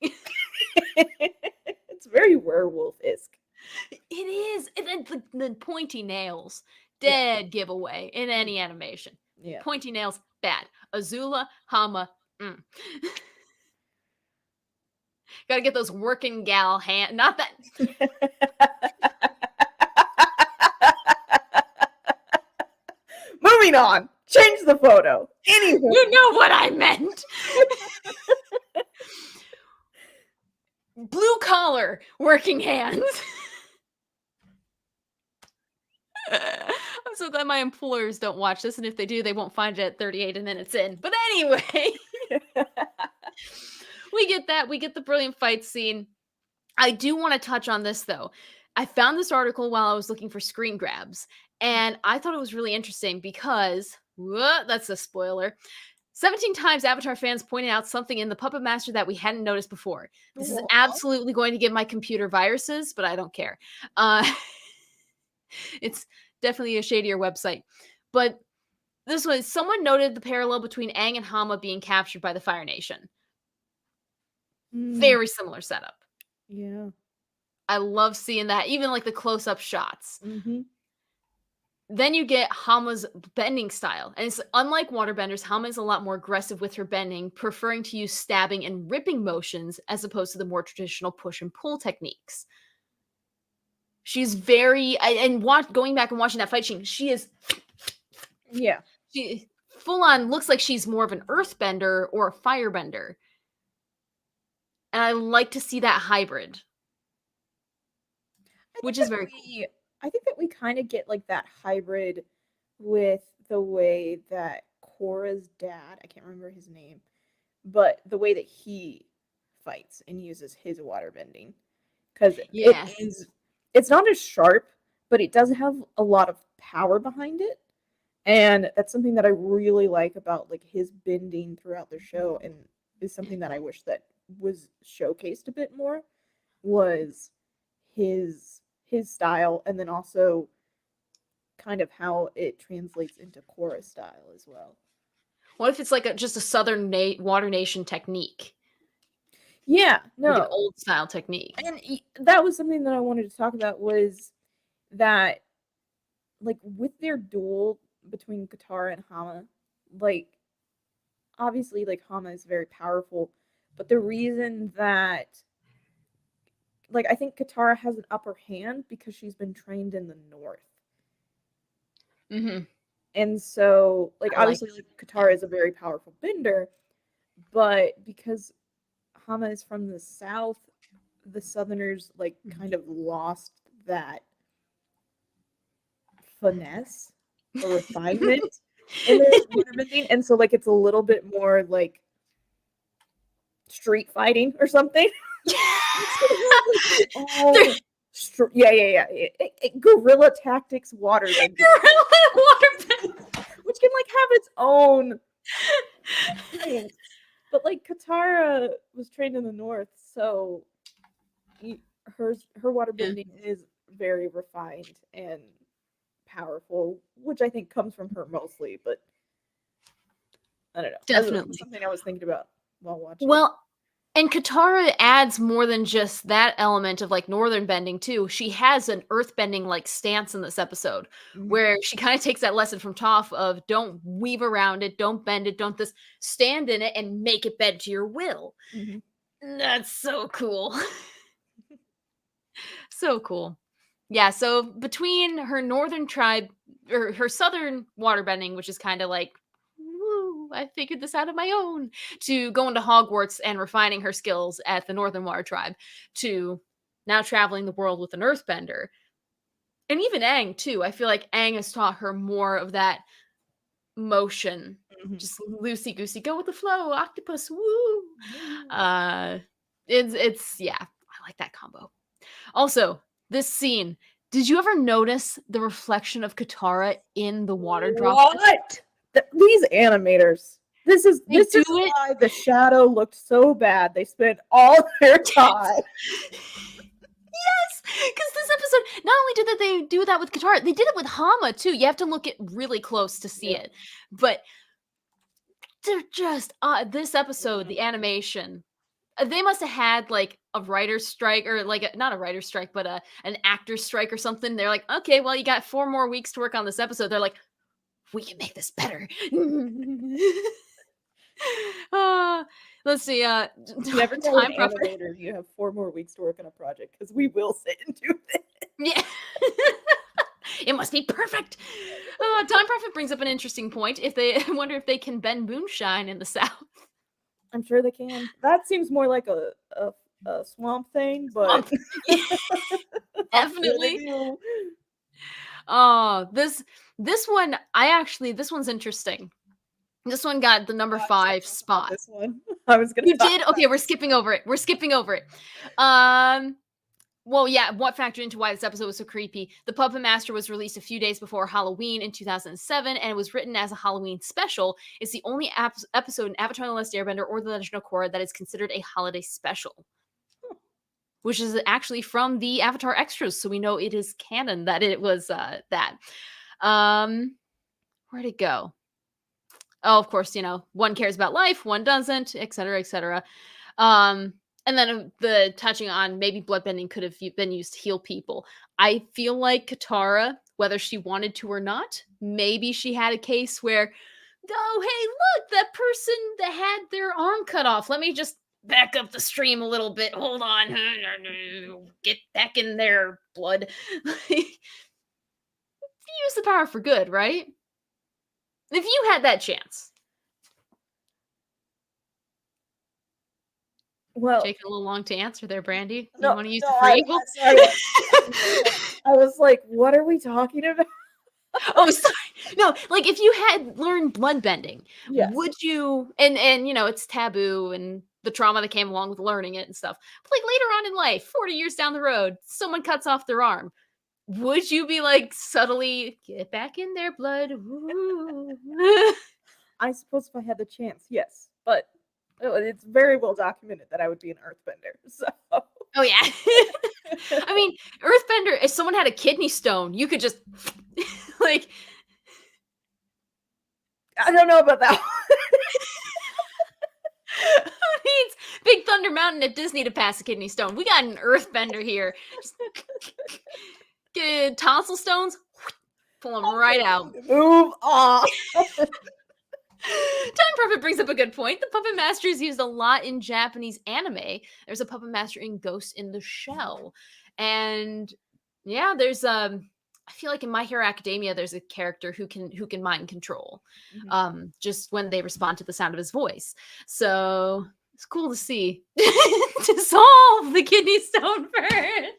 It's very werewolf-esque. It is. And then the pointy nails. Dead giveaway in any animation. Yeah. Pointy nails, bad. Azula, Hama, Gotta get those working gal hand. Not that. Moving on. Change the photo. Anywho. You know what I meant. Blue collar working hands. I'm so glad my employers don't watch this, and if they do, they won't find it at 38 minutes in. But anyway, we get that. We get the brilliant fight scene. I do want to touch on this, though. I found this article while I was looking for screen grabs, and I thought it was really interesting because, that's a spoiler, 17 times Avatar fans pointed out something in the Puppetmaster that we hadn't noticed before. This is absolutely going to give my computer viruses, but I don't care. It's definitely a shadier website. But this was, someone noted the parallel between Aang and Hama being captured by the Fire Nation. Very similar setup. Yeah. I love seeing that, even like the close-up shots. Mm-hmm. Then you get Hama's bending style. And it's unlike waterbenders, Hama is a lot more aggressive with her bending, preferring to use stabbing and ripping motions as opposed to the more traditional push and pull techniques. She's very, and going back and watching that fight scene, she is, she full on looks like she's more of an earthbender or a firebender. And I like to see that hybrid. Which is very cool. I think that we kind of get like that hybrid with the way that Korra's dad, I can't remember his name, but the way that he fights and uses his waterbending. Because it's not as sharp but it does have a lot of power behind it. And that's something that I really like about like his bending throughout the show, and is something that I wish that was showcased a bit more, was his style, and then also kind of how it translates into Korra style as well. What if it's like just a Southern Water Nation technique? Yeah, no. Like an old style technique. And that was something that I wanted to talk about, was that, like, with their duel between Katara and Hama, like, obviously, like, Hama is very powerful, but the reason that, like, I think Katara has an upper hand because she's been trained in the North. Mm-hmm. And so, like, obviously, like, Katara is a very powerful bender, but because Hama is from the South, the Southerners, like, kind of lost that finesse or refinement in their waterbending, and so, like, it's a little bit more like street fighting or something. Yeah. Guerrilla tactics waterbending. Guerrilla waterbending, which can like have its own thing. But like Katara was trained in the North, so her waterbending is very refined and powerful, which I think comes from her mostly, but I don't know. Definitely. That's something I was thinking about while watching. Well, and Katara adds more than just that element of like northern bending too. She has an earthbending like stance in this episode, where she kind of takes that lesson from Toph of don't weave around it, don't bend it, don't this, stand in it and make it bend to your will. That's so cool. So cool. Yeah, so between her northern tribe, or her southern waterbending, which is kind of like, woo, I figured this out on my own, to going to Hogwarts and refining her skills at the Northern Water Tribe, to now traveling the world with an earthbender. And even Aang, too. I feel like Aang has taught her more of that motion. Just loosey-goosey, go with the flow, octopus, woo! It's yeah, I like that combo. Also, this scene, did you ever notice the reflection of Katara in the water droplets? What? These animators. This is why the shadow looked so bad. They spent all their time. Yes, because this episode, not only did they do that with Katara, they did it with Hama too. You have to look it really close to see it. But they're just this episode, the animation, they must have had like a writer's strike, or like not a writer's strike, but an actor's strike or something. They're like, okay, well, you got 4 more weeks to work on this episode. They're like, we can make this better. Let's see. Never tell an animator you have 4 more weeks to work on a project, because we will sit and do it. Yeah. It must be perfect. Time Prophet brings up an interesting point. I wonder if they can bend moonshine in the South. I'm sure they can. That seems more like a swamp thing, but definitely. This one, this one's interesting. This one got the number 5 spot. This one, I was gonna. You did? Okay, we're skipping over it. Well, yeah, what factored into why this episode was so creepy? The Puppetmaster was released a few days before Halloween in 2007, and it was written as a Halloween special. It's the only episode in Avatar: The Last Airbender or The Legend of Korra that is considered a holiday special. Which is actually from the Avatar extras, so we know it is canon that it was that. Where'd it go? Oh, of course, one cares about life, one doesn't, etc., etc. And then the touching on maybe bloodbending could have been used to heal people. I feel like Katara, whether she wanted to or not, maybe she had a case where, oh, hey, look, that person that had their arm cut off. Let me just back up the stream a little bit. Hold on. Get back in there, blood. Use the power for good, right? If you had that chance. Well, taking a little long to answer there, Brandi. You want to use the free eagle? I was like, what are we talking about? Oh, sorry. No, like if you had learned bloodbending, would you, and it's taboo and the trauma that came along with learning it and stuff. But like later on in life, 40 years down the road, someone cuts off their arm. would you be like subtly get back in there, blood? Ooh. I suppose if I had the chance, yes. But it's very well documented that I would be an earthbender. So Oh yeah. I mean, earthbender, if someone had a kidney stone, you could just like I don't know about that. who needs Big Thunder Mountain at Disney to pass a kidney stone? We got an earthbender here. Just get tonsil stones, pull them right out. Move on. Time Prophet brings up a good point. The Puppet Master is used a lot in Japanese anime. There's a Puppet Master in Ghost in the Shell. And yeah, there's I feel like in My Hero Academia there's a character who can mind control. Just when they respond to the sound of his voice. So it's cool to see. Dissolve the kidney stone first.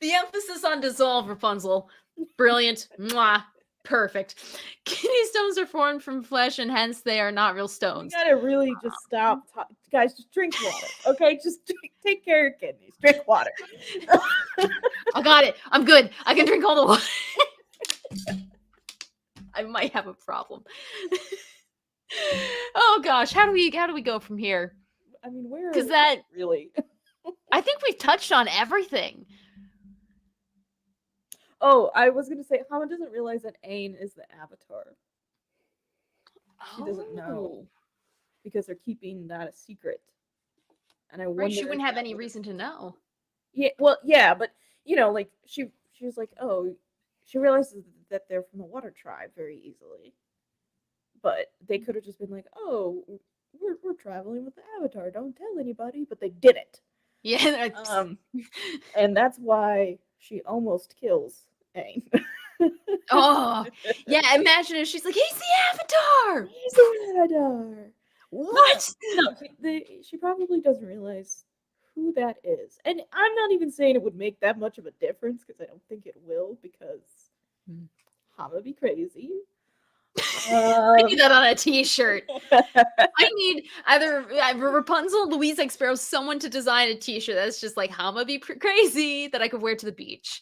The emphasis on dissolve, Rapunzel. Brilliant. Mwah. Perfect. Kidney stones are formed from flesh and hence they are not real You stones. gotta really just stop. Guys, just drink water, okay? Just take care of your kidneys. Drink water. I got it. I'm good. I can drink all the water. I might have a problem. Oh gosh, how do we go from here? I mean, where? Because that really. I think we've touched on everything. Oh, I was gonna say, Hama doesn't realize that Aang is the Avatar. She doesn't know because they're keeping that a secret. And I wonder. Right, she wouldn't have any reason to know. Yeah, well, yeah, but you know, like she was like, oh, she realizes that they're from the Water Tribe very easily. But they could have just been like, oh, we're traveling with the Avatar. Don't tell anybody. But they did it. Yeah. And that's why she almost kills Aang. Oh, yeah. Imagine if she's like, he's the Avatar. He's the Avatar. What? No, she probably doesn't realize who that is. And I'm not even saying it would make that much of a difference because I don't think it will because Hama be crazy. I need that on a t-shirt. I need either Rapunzel, Louise X Sparrow, someone to design a t-shirt that's just like Hama be crazy that I could wear to the beach.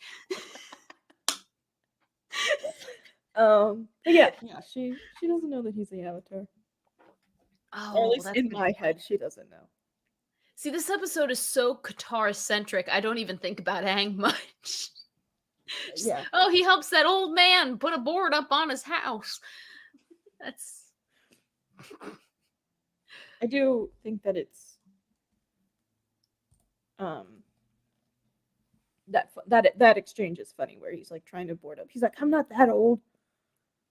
But yeah, she doesn't know that he's the Avatar. Oh, or at least in my head, she doesn't know. See, this episode is so Katara-centric, I don't even think about Aang much. Yeah. Oh, he helps that old man put a board up on his house. That's. I do think that it's that exchange is funny where he's like trying to board up. He's like, I'm not that old.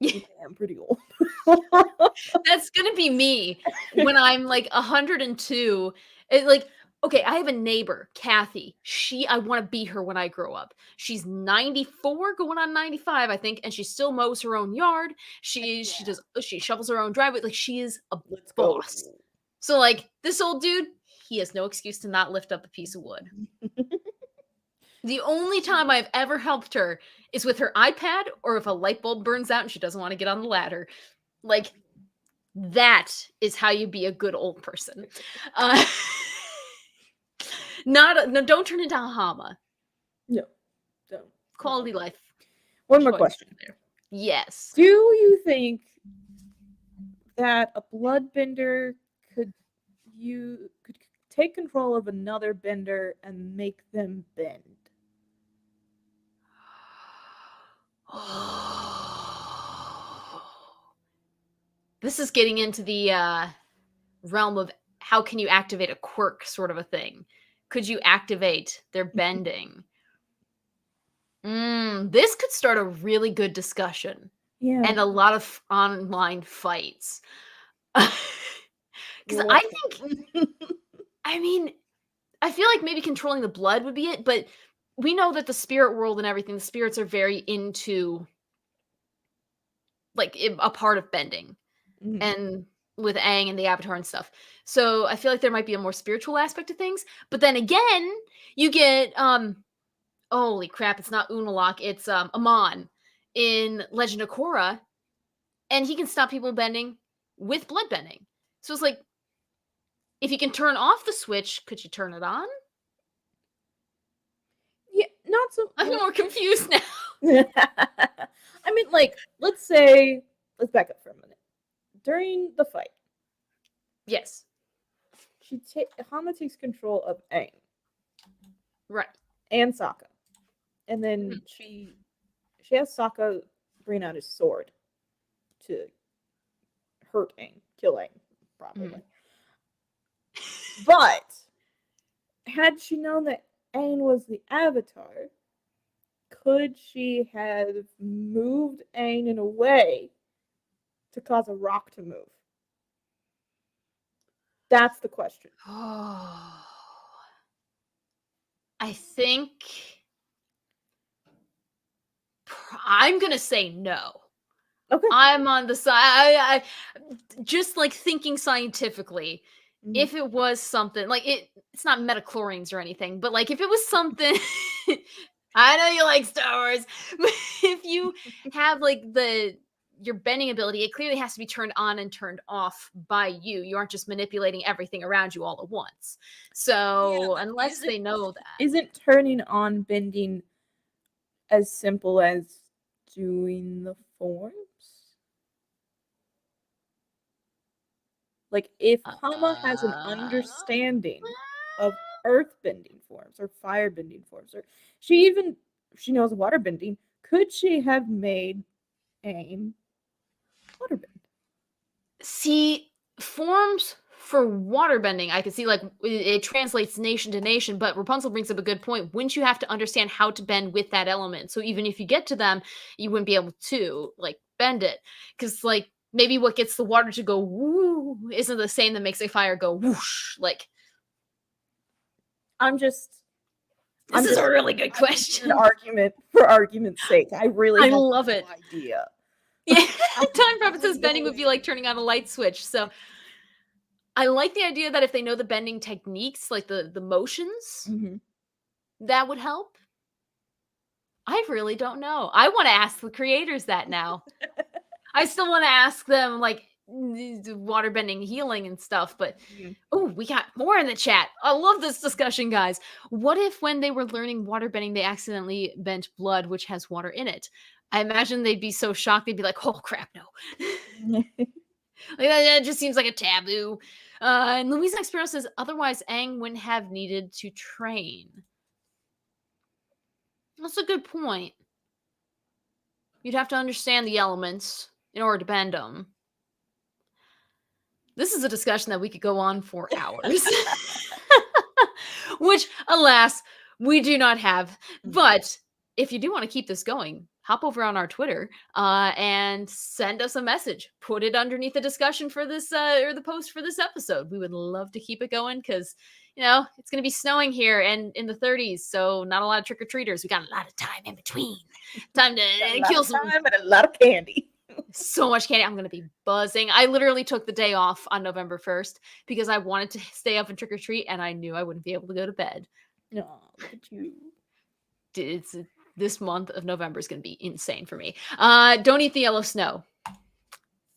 Yeah, I'm pretty old. That's gonna be me when I'm like 102. Like, okay, I have a neighbor, Kathy. I want to be her when I grow up. She's 94, going on 95, I think, and she still mows her own yard. She shovels her own driveway. Like, she is a boss. So, like, this old dude, he has no excuse to not lift up a piece of wood. The only time I've ever helped her is with her iPad or if a light bulb burns out and she doesn't want to get on the ladder. Like, that is how you be a good old person. No, don't turn into a Hama. No, don't. Quality life. One more question. There. Yes. Do you think that a bloodbender could take control of another bender and make them bend? This is getting into the realm of how can you activate a quirk sort of a thing. Could you activate their bending? This could start a really good discussion. Yeah. And a lot of online fights. Because I think, I mean, I feel like maybe controlling the blood would be it, but we know that the spirit world and everything, the spirits are very into, like, a part of bending. And with Aang and the Avatar and stuff. So I feel like there might be a more spiritual aspect to things. But then again, you get, holy crap, it's not Unalaq, it's Amon in Legend of Korra. And he can stop people bending with blood bending. So it's like, if you can turn off the switch, could you turn it on? Yeah, not so. I'm more confused now. I mean, like, let's back up for a minute. During the fight, Yes. Hama takes control of Aang. Right. And Sokka. And then she has Sokka bring out his sword to hurt Aang, kill Aang, probably. But had she known that Aang was the Avatar, could she have moved Aang in a way to cause a rock to move? That's the question. Oh. I think I'm going to say no. Okay. I'm on the side. I just like thinking scientifically. If it was something like it's not metachlorines or anything, but like if it was something, I know you like Star Wars, but if you have like your bending ability, it clearly has to be turned on and turned off by you. You aren't just manipulating everything around you all at once. So unless they know that. Isn't turning on bending as simple as doing the forms? Like, if Hama has an understanding of earth-bending forms or fire-bending forms, or she knows water-bending, could she have made Aang waterbend? See, forms for waterbending, I could see like it translates nation to nation, but Rapunzel brings up a good point. Wouldn't you have to understand how to bend with that element? So even if you get to them, you wouldn't be able to like bend it. Because like maybe what gets the water to go woo isn't the same that makes a fire go whoosh. Like This is a really good question. An argument for argument's sake. I love no it. idea. Yeah, Time Prophet says bending would be like turning on a light switch. So I like the idea that if they know the bending techniques, like the motions, that would help. I really don't know. I want to ask the creators that now. I still want to ask them like waterbending healing and stuff, but oh, we got more in the chat. I love this discussion, guys. What if when they were learning waterbending, they accidentally bent blood, which has water in it? I imagine they'd be so shocked. They'd be like, oh crap, no. Like that just seems like a taboo. And Louisa Expero says, otherwise Aang wouldn't have needed to train. That's a good point. You'd have to understand the elements in order to bend them. This is a discussion that we could go on for hours. Which, alas, we do not have. But if you do want to keep this going, hop over on our Twitter and send us a message. Put it underneath the discussion for this or the post for this episode. We would love to keep it going because, you know, it's going to be snowing here and in the 30s. So not a lot of trick-or-treaters. We got a lot of time in between. Time to kill some time and a lot of candy. So much candy. I'm going to be buzzing. I literally took the day off on November 1st because I wanted to stay up and trick or treat, and I knew I wouldn't be able to go to bed. No, look at you. This month of November is going to be insane for me. Don't eat the yellow snow.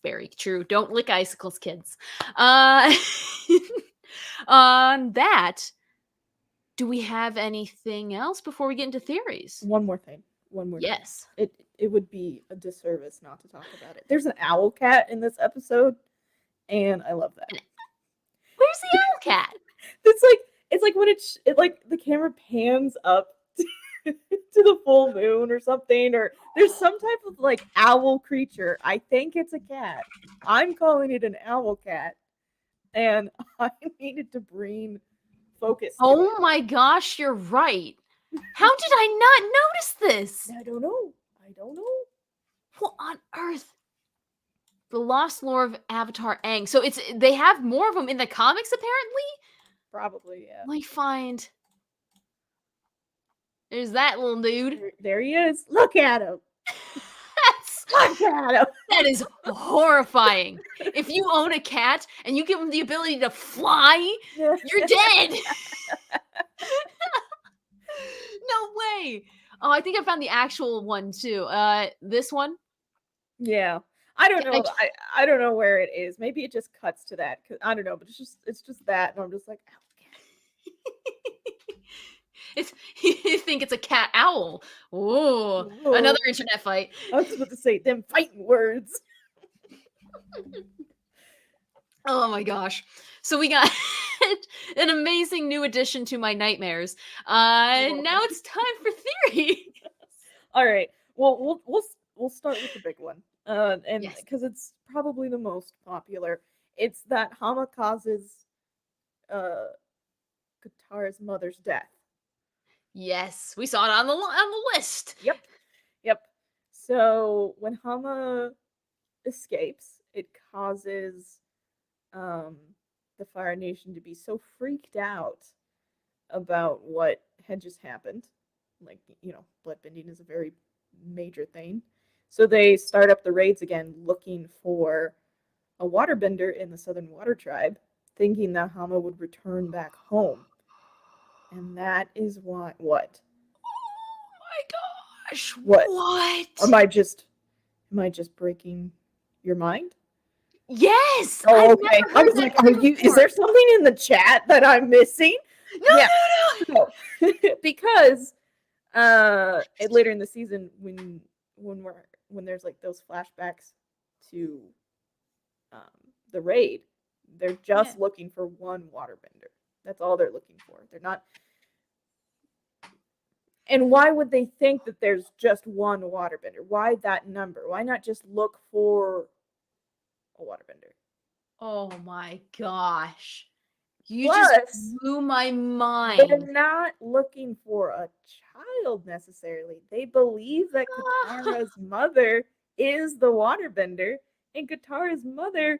Very true. Don't lick icicles, kids. On that, do we have anything else before we get into theories? One more thing. Yes. It would be a disservice not to talk about it. There's an owl cat in this episode, and I love that. Where's the owl cat? It's like when it like the camera pans up to the full moon or something, or there's some type of like owl creature. I think it's a cat. I'm calling it an owl cat, and I needed to bring focus. Oh my gosh, you're right. How did I not notice this? I don't know. What on earth? The Lost Lore of Avatar Aang. So they have more of them in the comics, apparently? Probably, yeah. Let me find. There's that little dude. There he is. Look at him. Look at him. That is horrifying. If you own a cat and you give him the ability to fly, you're dead. No way. Oh, I think I found the actual one too. This one. Yeah. I don't know. I don't know where it is. Maybe it just cuts to that. Cause I don't know, but it's just that, and I'm just like, You think it's a cat owl. Ooh, another internet fight. I was about to say them fighting words. Oh my gosh. So we got an amazing new addition to my nightmares. Now it's time for theory. All right. Well, we'll start with the big one. And Yes. because it's probably the most popular. It's that Hama causes Katara's mother's death. Yes, we saw it on the list. Yep. So when Hama escapes, it causes the Fire Nation to be so freaked out about what had just happened. Like, bloodbending is a very major thing. So they start up the raids again looking for a waterbender in the Southern Water Tribe, thinking that Hama would return back home. And that is why what? Oh my gosh. What? Am I just breaking your mind? Yes. Oh, okay. I was like, is there something in the chat that I'm missing? No. Because later in the season when there's like those flashbacks to the raid, they're just looking for one waterbender. That's all they're looking for. They're not. And why would they think that there's just one waterbender? Why that number? Why not just look for a waterbender? Oh my gosh. You just blew my mind. They're not looking for a child necessarily. They believe that Katara's mother is the waterbender, and Katara's mother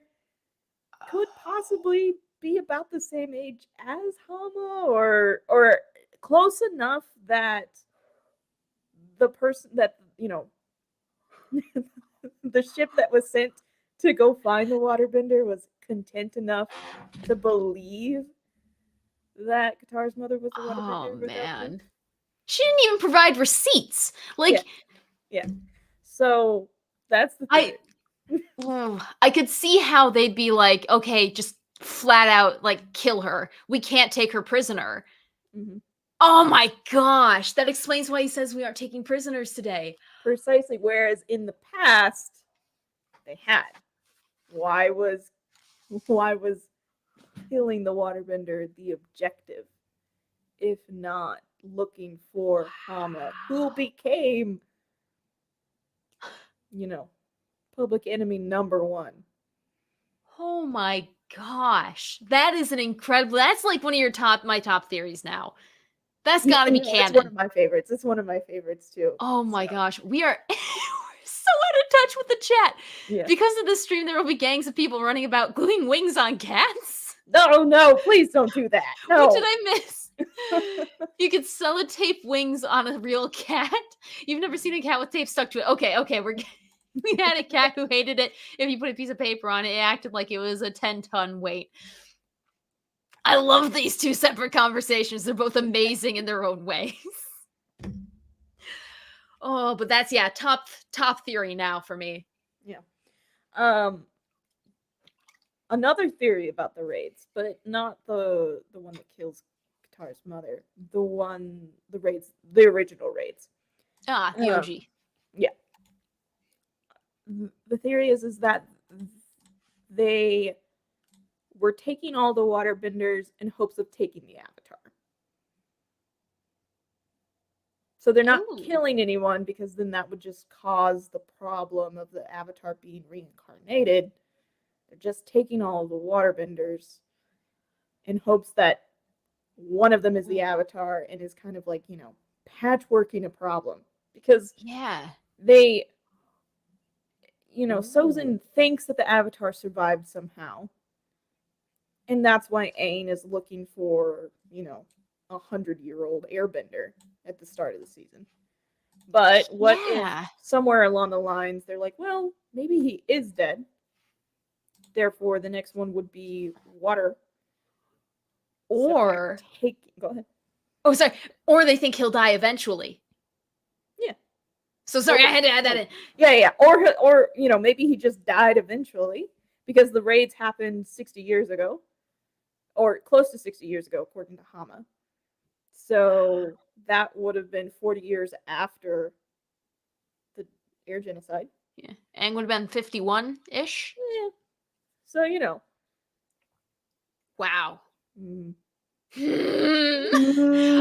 could possibly be about the same age as Hama, or close enough that the person that, the ship that was sent to go find the waterbender was content enough to believe that Katara's mother was the waterbender. Oh man. She didn't even provide receipts. Like, yeah. So that's the thing. I could see how they'd be like, okay, just flat out like kill her. We can't take her prisoner. Mm-hmm. Oh my gosh, that explains why he says we aren't taking prisoners today. Precisely. Whereas in the past, they had. Why was killing the waterbender the objective, if not looking for Hama, who became, public enemy number one? Oh my gosh, that is an incredible. That's like one of my top theories now. That's got to be canon. It's one of my favorites. It's one of my favorites too. Oh my gosh, we are we're so out of touch with the chat. Yeah. Because of this stream, there will be gangs of people running about gluing wings on cats. No, please don't do that. No. What did I miss? You could sellotape wings on a real cat. You've never seen a cat with tape stuck to it. Okay, we had a cat who hated it. If you put a piece of paper on it, it acted like it was a 10-ton weight. I love these two separate conversations. They're both amazing in their own ways. Oh, but that's top theory now for me. Yeah. Another theory about the raids, but not the one that kills Katara's mother. The original raids. The OG. Yeah. The theory is that they were taking all the waterbenders in hopes of taking the Avatar. So they're not killing anyone, because then that would just cause the problem of the Avatar being reincarnated. They're just taking all the waterbenders in hopes that one of them is the Avatar and is kind of like, patchworking a problem. Because they, Sozin thinks that the Avatar survived somehow. And that's why Aang is looking for, 100-year-old airbender at the start of the season. But what if somewhere along the lines they're like, well, maybe he is dead. Therefore, the next one would be water. Or go ahead. Oh, sorry. Or they think he'll die eventually. Yeah. So sorry, I had to add that in. Yeah. Or maybe he just died eventually because the raids happened 60 years ago, or close to 60 years ago, according to Hama. So that would have been 40 years after the air genocide. Yeah, Aang would have been 51-ish. Yeah. So Wow. Mm.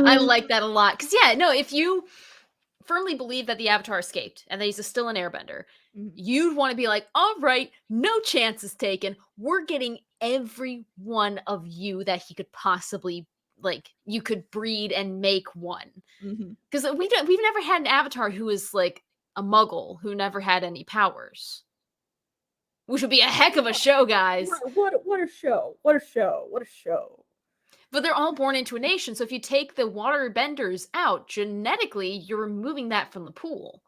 I like that a lot. Because, yeah, no, if you firmly believe that the Avatar escaped and that he's still an airbender, you'd want to be like, all right, no chances taken. We're getting every one of you that he could possibly, like, you could breed and make one. Because we've never had an Avatar who is, like, a muggle who never had any powers. Which would be a heck of a show, guys. What a show. What a show. What a show. But they're all born into a nation, so if you take the water benders out, genetically, you're removing that from the pool.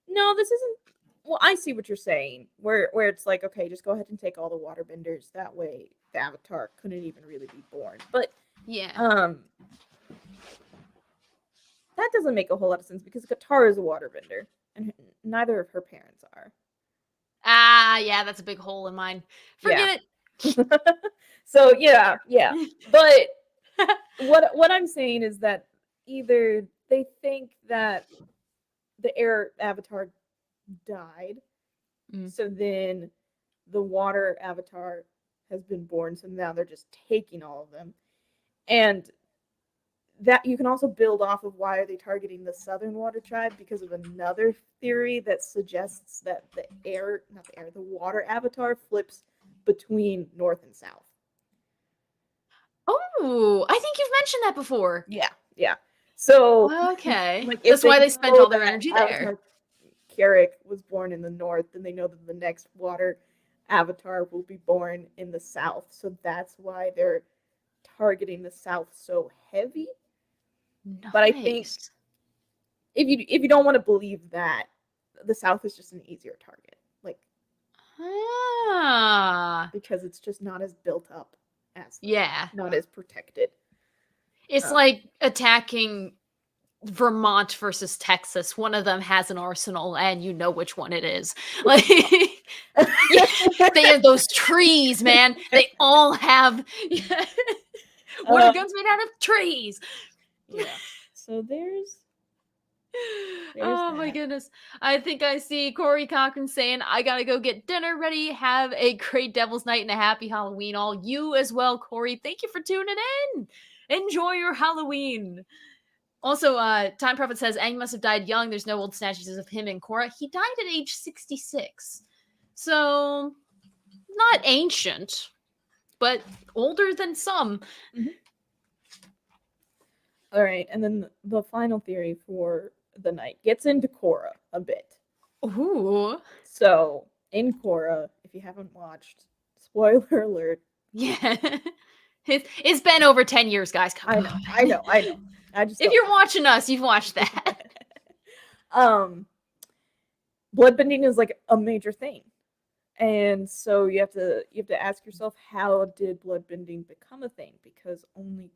No, this isn't. Well, I see what you're saying. Where it's like, okay, just go ahead and take all the water benders. That way, the Avatar couldn't even really be born. But yeah, that doesn't make a whole lot of sense because Katara is a waterbender, and neither of her parents are. Ah, yeah, that's a big hole in mine. Forget it. So yeah. But what I'm saying is that either they think that the air Avatar died, so then the water Avatar has been born, so now they're just taking all of them, and that you can also build off of why are they targeting the Southern Water Tribe because of another theory that suggests that the water Avatar flips between North and South. Oh, I think you've mentioned that before. Yeah. So okay, like that's why they spent all their energy there. Carrick was born in the north, then they know that the next water Avatar will be born in the south. So that's why they're targeting the south so heavy. Nice. But I think if you don't want to believe that, the south is just an easier target. Like because it's just not as built up as not as protected. It's like attacking Vermont versus Texas. One of them has an arsenal and you know which one it is. Like they have those trees, man. They all have water guns made out of trees. Yeah. So there's oh that. My goodness. I think I see Corey Cochran saying, I gotta go get dinner ready. Have a great Devil's Night and a happy Halloween. All you as well, Corey. Thank you for tuning in. Enjoy your Halloween. Also, Time Prophet says Aang must have died young. There's no old statues of him and Korra. He died at age 66. So, not ancient, but older than some. All right, and then the final theory for the night gets into Korra a bit. Ooh. So, in Korra, if you haven't watched, spoiler alert. Yeah. It's been over 10 years, guys. Come on. I know. If you're watching us, you've watched that. Bloodbending is like a major thing. And so you have to ask yourself, how did bloodbending become a thing? Because only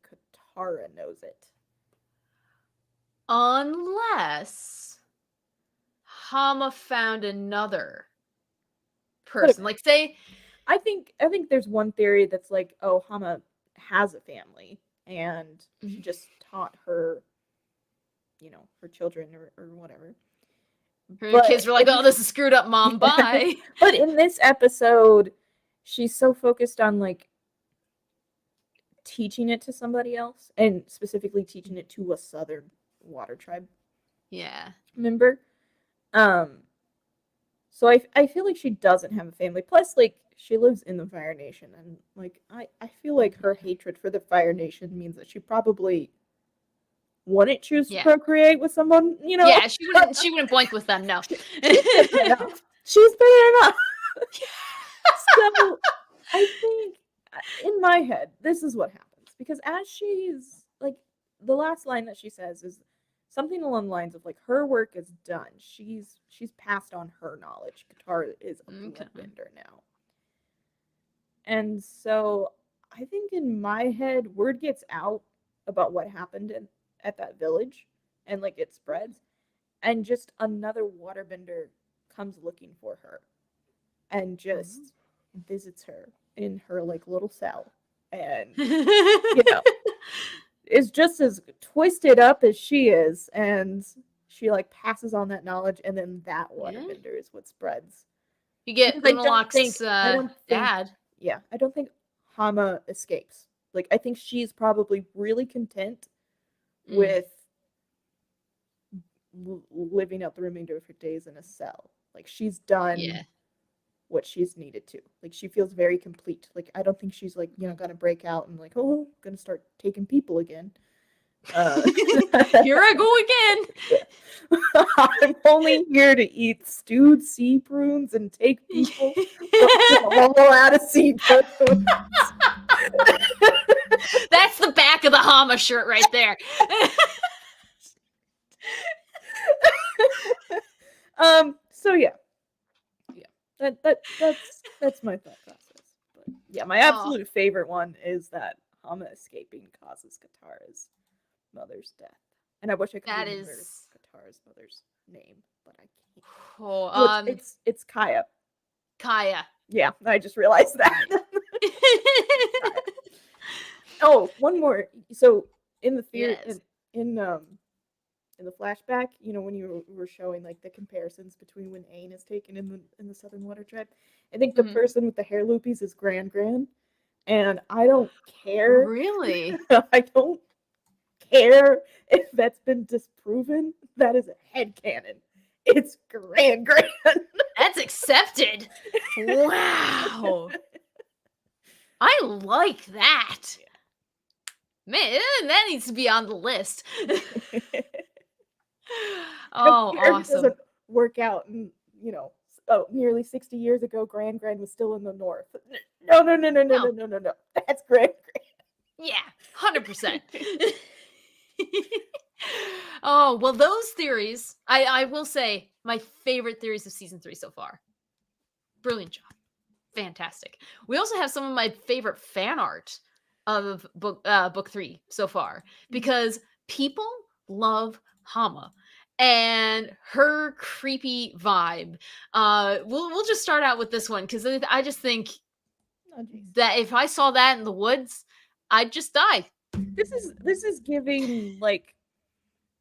Katara knows it. Unless Hama found another person. Like say I think there's one theory that's like, oh, Hama has a family and she just taught her, her children or whatever. Her kids were like, oh, this is screwed up, Mom, bye. But in this episode, she's so focused on like teaching it to somebody else and specifically teaching it to a Southern Water Tribe. Yeah. Member. So I feel like she doesn't have a family. Plus, like, she lives in the Fire Nation, and like I feel like her hatred for the Fire Nation means that she probably wouldn't choose to procreate with someone, Yeah, she wouldn't boink with them, no. She's been enough. So I think in my head, this is what happens. Because as she's like, the last line that she says is something along the lines of like, her work is done. She's passed on her knowledge. Katara is a bloodbender now. And so I think in my head, word gets out about what happened at that village. and like it spreads, and just another waterbender comes looking for her and just visits her in her like little cell, and you know is just as twisted up as she is, and she like passes on that knowledge, and then that waterbender is what spreads. You get Because Unalak's I don't think dad. yeah, I don't think Hama escapes. Like I think she's probably really content with living out the remainder of her days in a cell. Like she's done what she's needed to. Like she feels very complete. Like I don't think she's like, you know, gonna break out and like, oh, gonna start taking people again. Here I go again. I'm only here to eat stewed sea prunes and take people all out of sea prunes. That's the back of the Hama shirt right there. So yeah. That's my thought process. But yeah, my absolute favorite one is that Hama escaping causes Katara's mother's death. And I wish I could remember Katara's mother's name, but I can't. Oh, it's Kaya. Kaya. Yeah, I just realized that. Oh, one more. So in the theater, in the flashback, you know, when you were showing like the comparisons between when Aang is taken in the Southern Water Tribe, I think the person with the hair loopies is Gran, and I don't care. Really? I don't care if that's been disproven. That is a headcanon. It's Gran. That's accepted. Wow. I like that. Man, that needs to be on the list. Oh, awesome. It doesn't work out, and you know, nearly 60 years ago, Gran was still in the north. No. That's Gran. Yeah, 100%. Oh, well, those theories, I will say, my favorite theories of season 3 so far. Brilliant job. Fantastic. We also have some of my favorite fan art of book 3 so far, because people love Hama and her creepy vibe. We'll just start out with this one, because I just think that if I saw that in the woods, I'd just die. This is giving like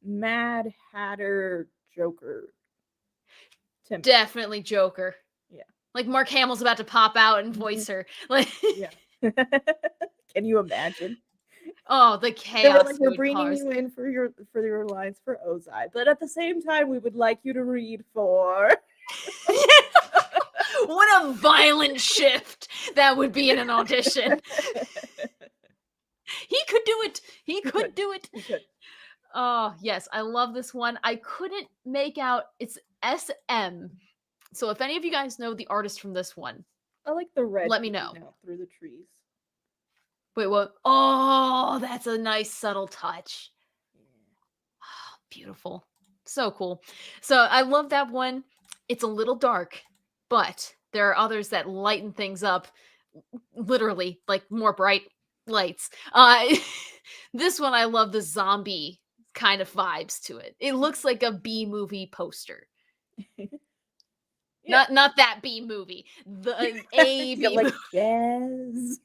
Mad Hatter Joker. Definitely Joker. Yeah. Like Mark Hamill's about to pop out and voice her. Like, yeah. Can you imagine? Oh, the chaos! Like, we're bringing you in for your lines for Ozai, but at the same time, we would like you to read for. What a violent shift that would be in an audition. He could do it. He could do it. He could. Oh, yes. I love this one. I couldn't make out. It's SM. So if any of you guys know the artist from this one, I like the red. Let me know. Through the trees. Wait, what? Oh, that's a nice subtle touch. Oh, beautiful. So cool. So I love that one. It's a little dark, but there are others that lighten things up, literally, like more bright lights. This one, I love the zombie kind of vibes to it. It looks like a B movie poster. Yeah. Not that B movie. The A B like movie. Jazz.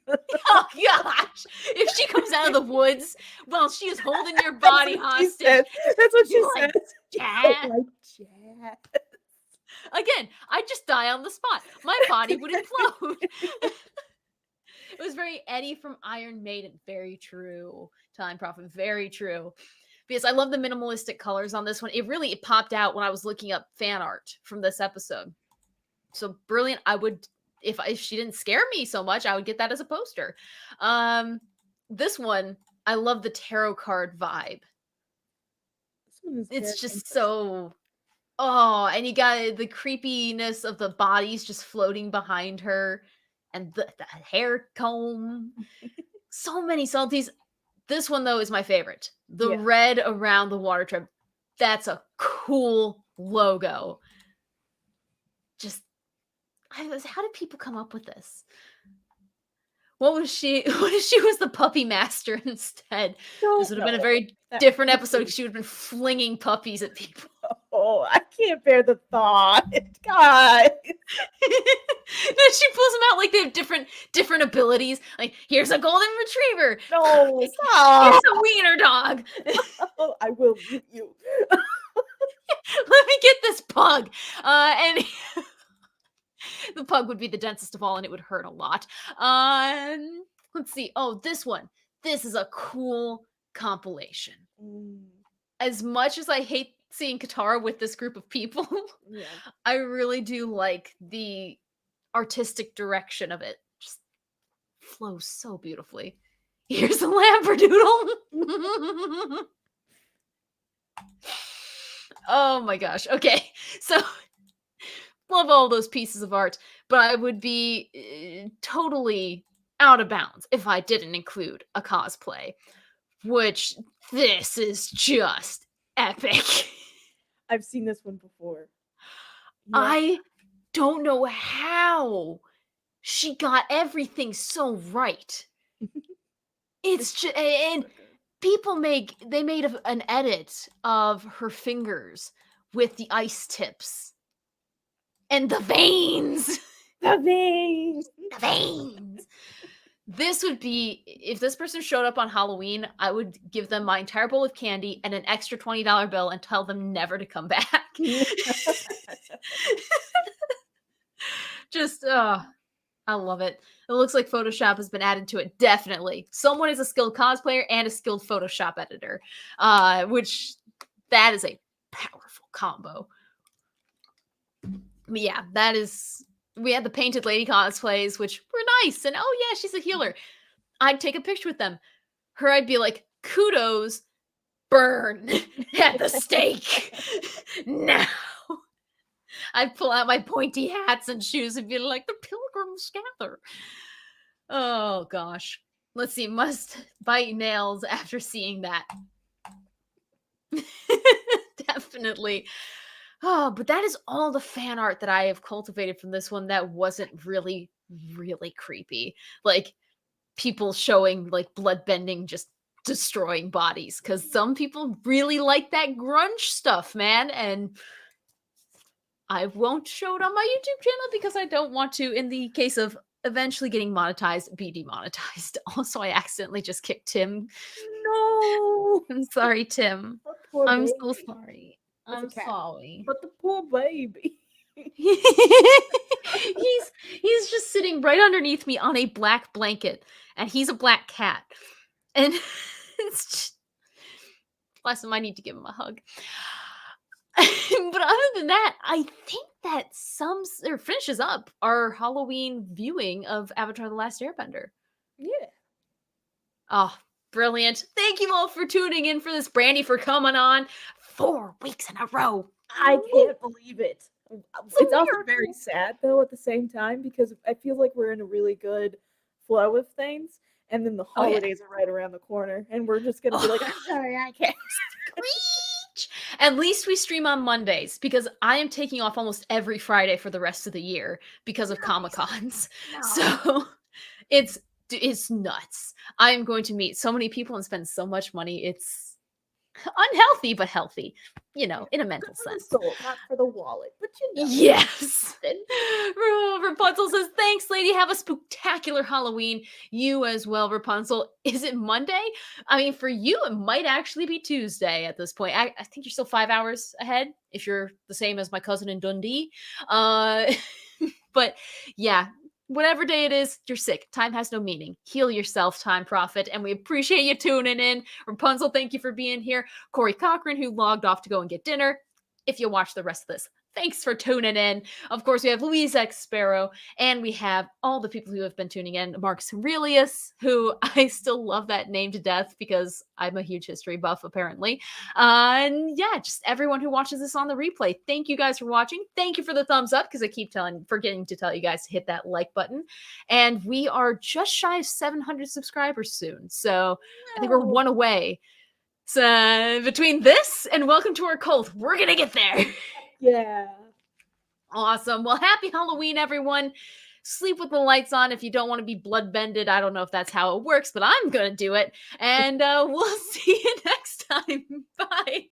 Oh gosh! If she comes out of the woods, well, she is holding your body hostage. That's what she said. Jazz. Like jazz. Again, I'd just die on the spot. My body would implode. It was very Eddie from Iron Maiden. Very true. Time Prophet. Very true. Because I love the minimalistic colors on this one. It popped out when I was looking up fan art from this episode. So brilliant. I would, if she didn't scare me so much, I would get that as a poster. This one, I love the tarot card vibe. It's just so, and you got the creepiness of the bodies just floating behind her, and the hair comb. So many salties. This one, though, is my favorite. The red around the water tribe. That's a cool logo. Just, how did people come up with this? What was she? What if she was the Puppetmaster instead? This would have been a very Different episode, she would have been flinging puppies at people. Oh, I can't bear the thought. God. Then she pulls them out like they have different abilities. Like, here's a golden retriever. No, stop. Here's a wiener dog. I will mute you. Let me get this pug. And the pug would be the densest of all, and it would hurt a lot. Let's see. Oh, this one. This is a cool compilation. As much as I hate seeing Katara with this group of people, Yeah. I really do like the artistic direction of it. Just flows so beautifully. Here's a Lamberdoodle. Oh my gosh. Okay. So love all those pieces of art, but I would be totally out of bounds if I didn't include a cosplay, which this is just epic. I've seen this one before. Yeah. I don't know how she got everything so right. It's just, and people made an edit of her fingers with the ice tips and the veins. The veins. The veins. This would be, if this person showed up on Halloween, I would give them my entire bowl of candy and an extra $20 bill and tell them never to come back. Just, I love it. It looks like Photoshop has been added to it. Definitely. Someone is a skilled cosplayer and a skilled Photoshop editor, which that is a powerful combo. But yeah, that is... We had the painted lady cosplays, which were nice. And oh yeah, she's a healer. I'd take a picture with them. Her, I'd be like, kudos, burn at the stake. Now. I'd pull out my pointy hats and shoes and be like, the pilgrims gather. Oh gosh. Let's see. Must bite nails after seeing that. Definitely. Oh, but that is all the fan art that I have cultivated from this one that wasn't really, really creepy. Like, people showing, like, bloodbending, just destroying bodies. Because some people really like that grunge stuff, man. And I won't show it on my YouTube channel because I don't want to, in the case of eventually getting monetized, be demonetized. Also, I accidentally just kicked Tim. No. I'm sorry, Tim. I'm so sorry. I'm sorry. But the poor baby. he's just sitting right underneath me on a black blanket, and he's a black cat. And it's just... Bless him, I need to give him a hug. But other than that, I think that sums or finishes up our Halloween viewing of Avatar: The Last Airbender. Yeah. Oh, brilliant. Thank you all for tuning in for this. Brandi for coming on 4 weeks in a row. I can't believe it. It's also very sad, though, at the same time, because I feel like we're in a really good flow of things, and then the holidays are right around the corner, and we're just going to be like, I'm sorry, I can't. At least we stream on Mondays, because I am taking off almost every Friday for the rest of the year because of Comic-Cons. No. So it's nuts. I am going to meet so many people and spend so much money. It's unhealthy, but healthy, you know, in a mental sense. For the soul, not for the wallet, but you know. Yes. Rapunzel says, thanks, lady. Have a spectacular Halloween. You as well, Rapunzel. Is it Monday? I mean, for you, it might actually be Tuesday at this point. I think you're still 5 hours ahead if you're the same as my cousin in Dundee. But yeah, whatever day it is, you're sick. Time has no meaning. Heal yourself, Time Prophet. And we appreciate you tuning in. Rapunzel, thank you for being here. Corey Cochran, who logged off to go and get dinner. If you watch the rest of this, thanks for tuning in. Of course, we have Louise X Sparrow, and we have all the people who have been tuning in. Marcus Aurelius, who I still love that name to death because I'm a huge history buff, apparently. And yeah, just everyone who watches this on the replay. Thank you guys for watching. Thank you for the thumbs up, because I keep forgetting to tell you guys to hit that like button. And we are just shy of 700 subscribers soon. So I think we're one away. So between this and welcome to our cult, we're going to get there. Yeah. Awesome. Well, happy Halloween, everyone. Sleep with the lights on if you don't want to be bloodbended. I don't know if that's how it works, but I'm going to do it. And we'll see you next time. time. Bye.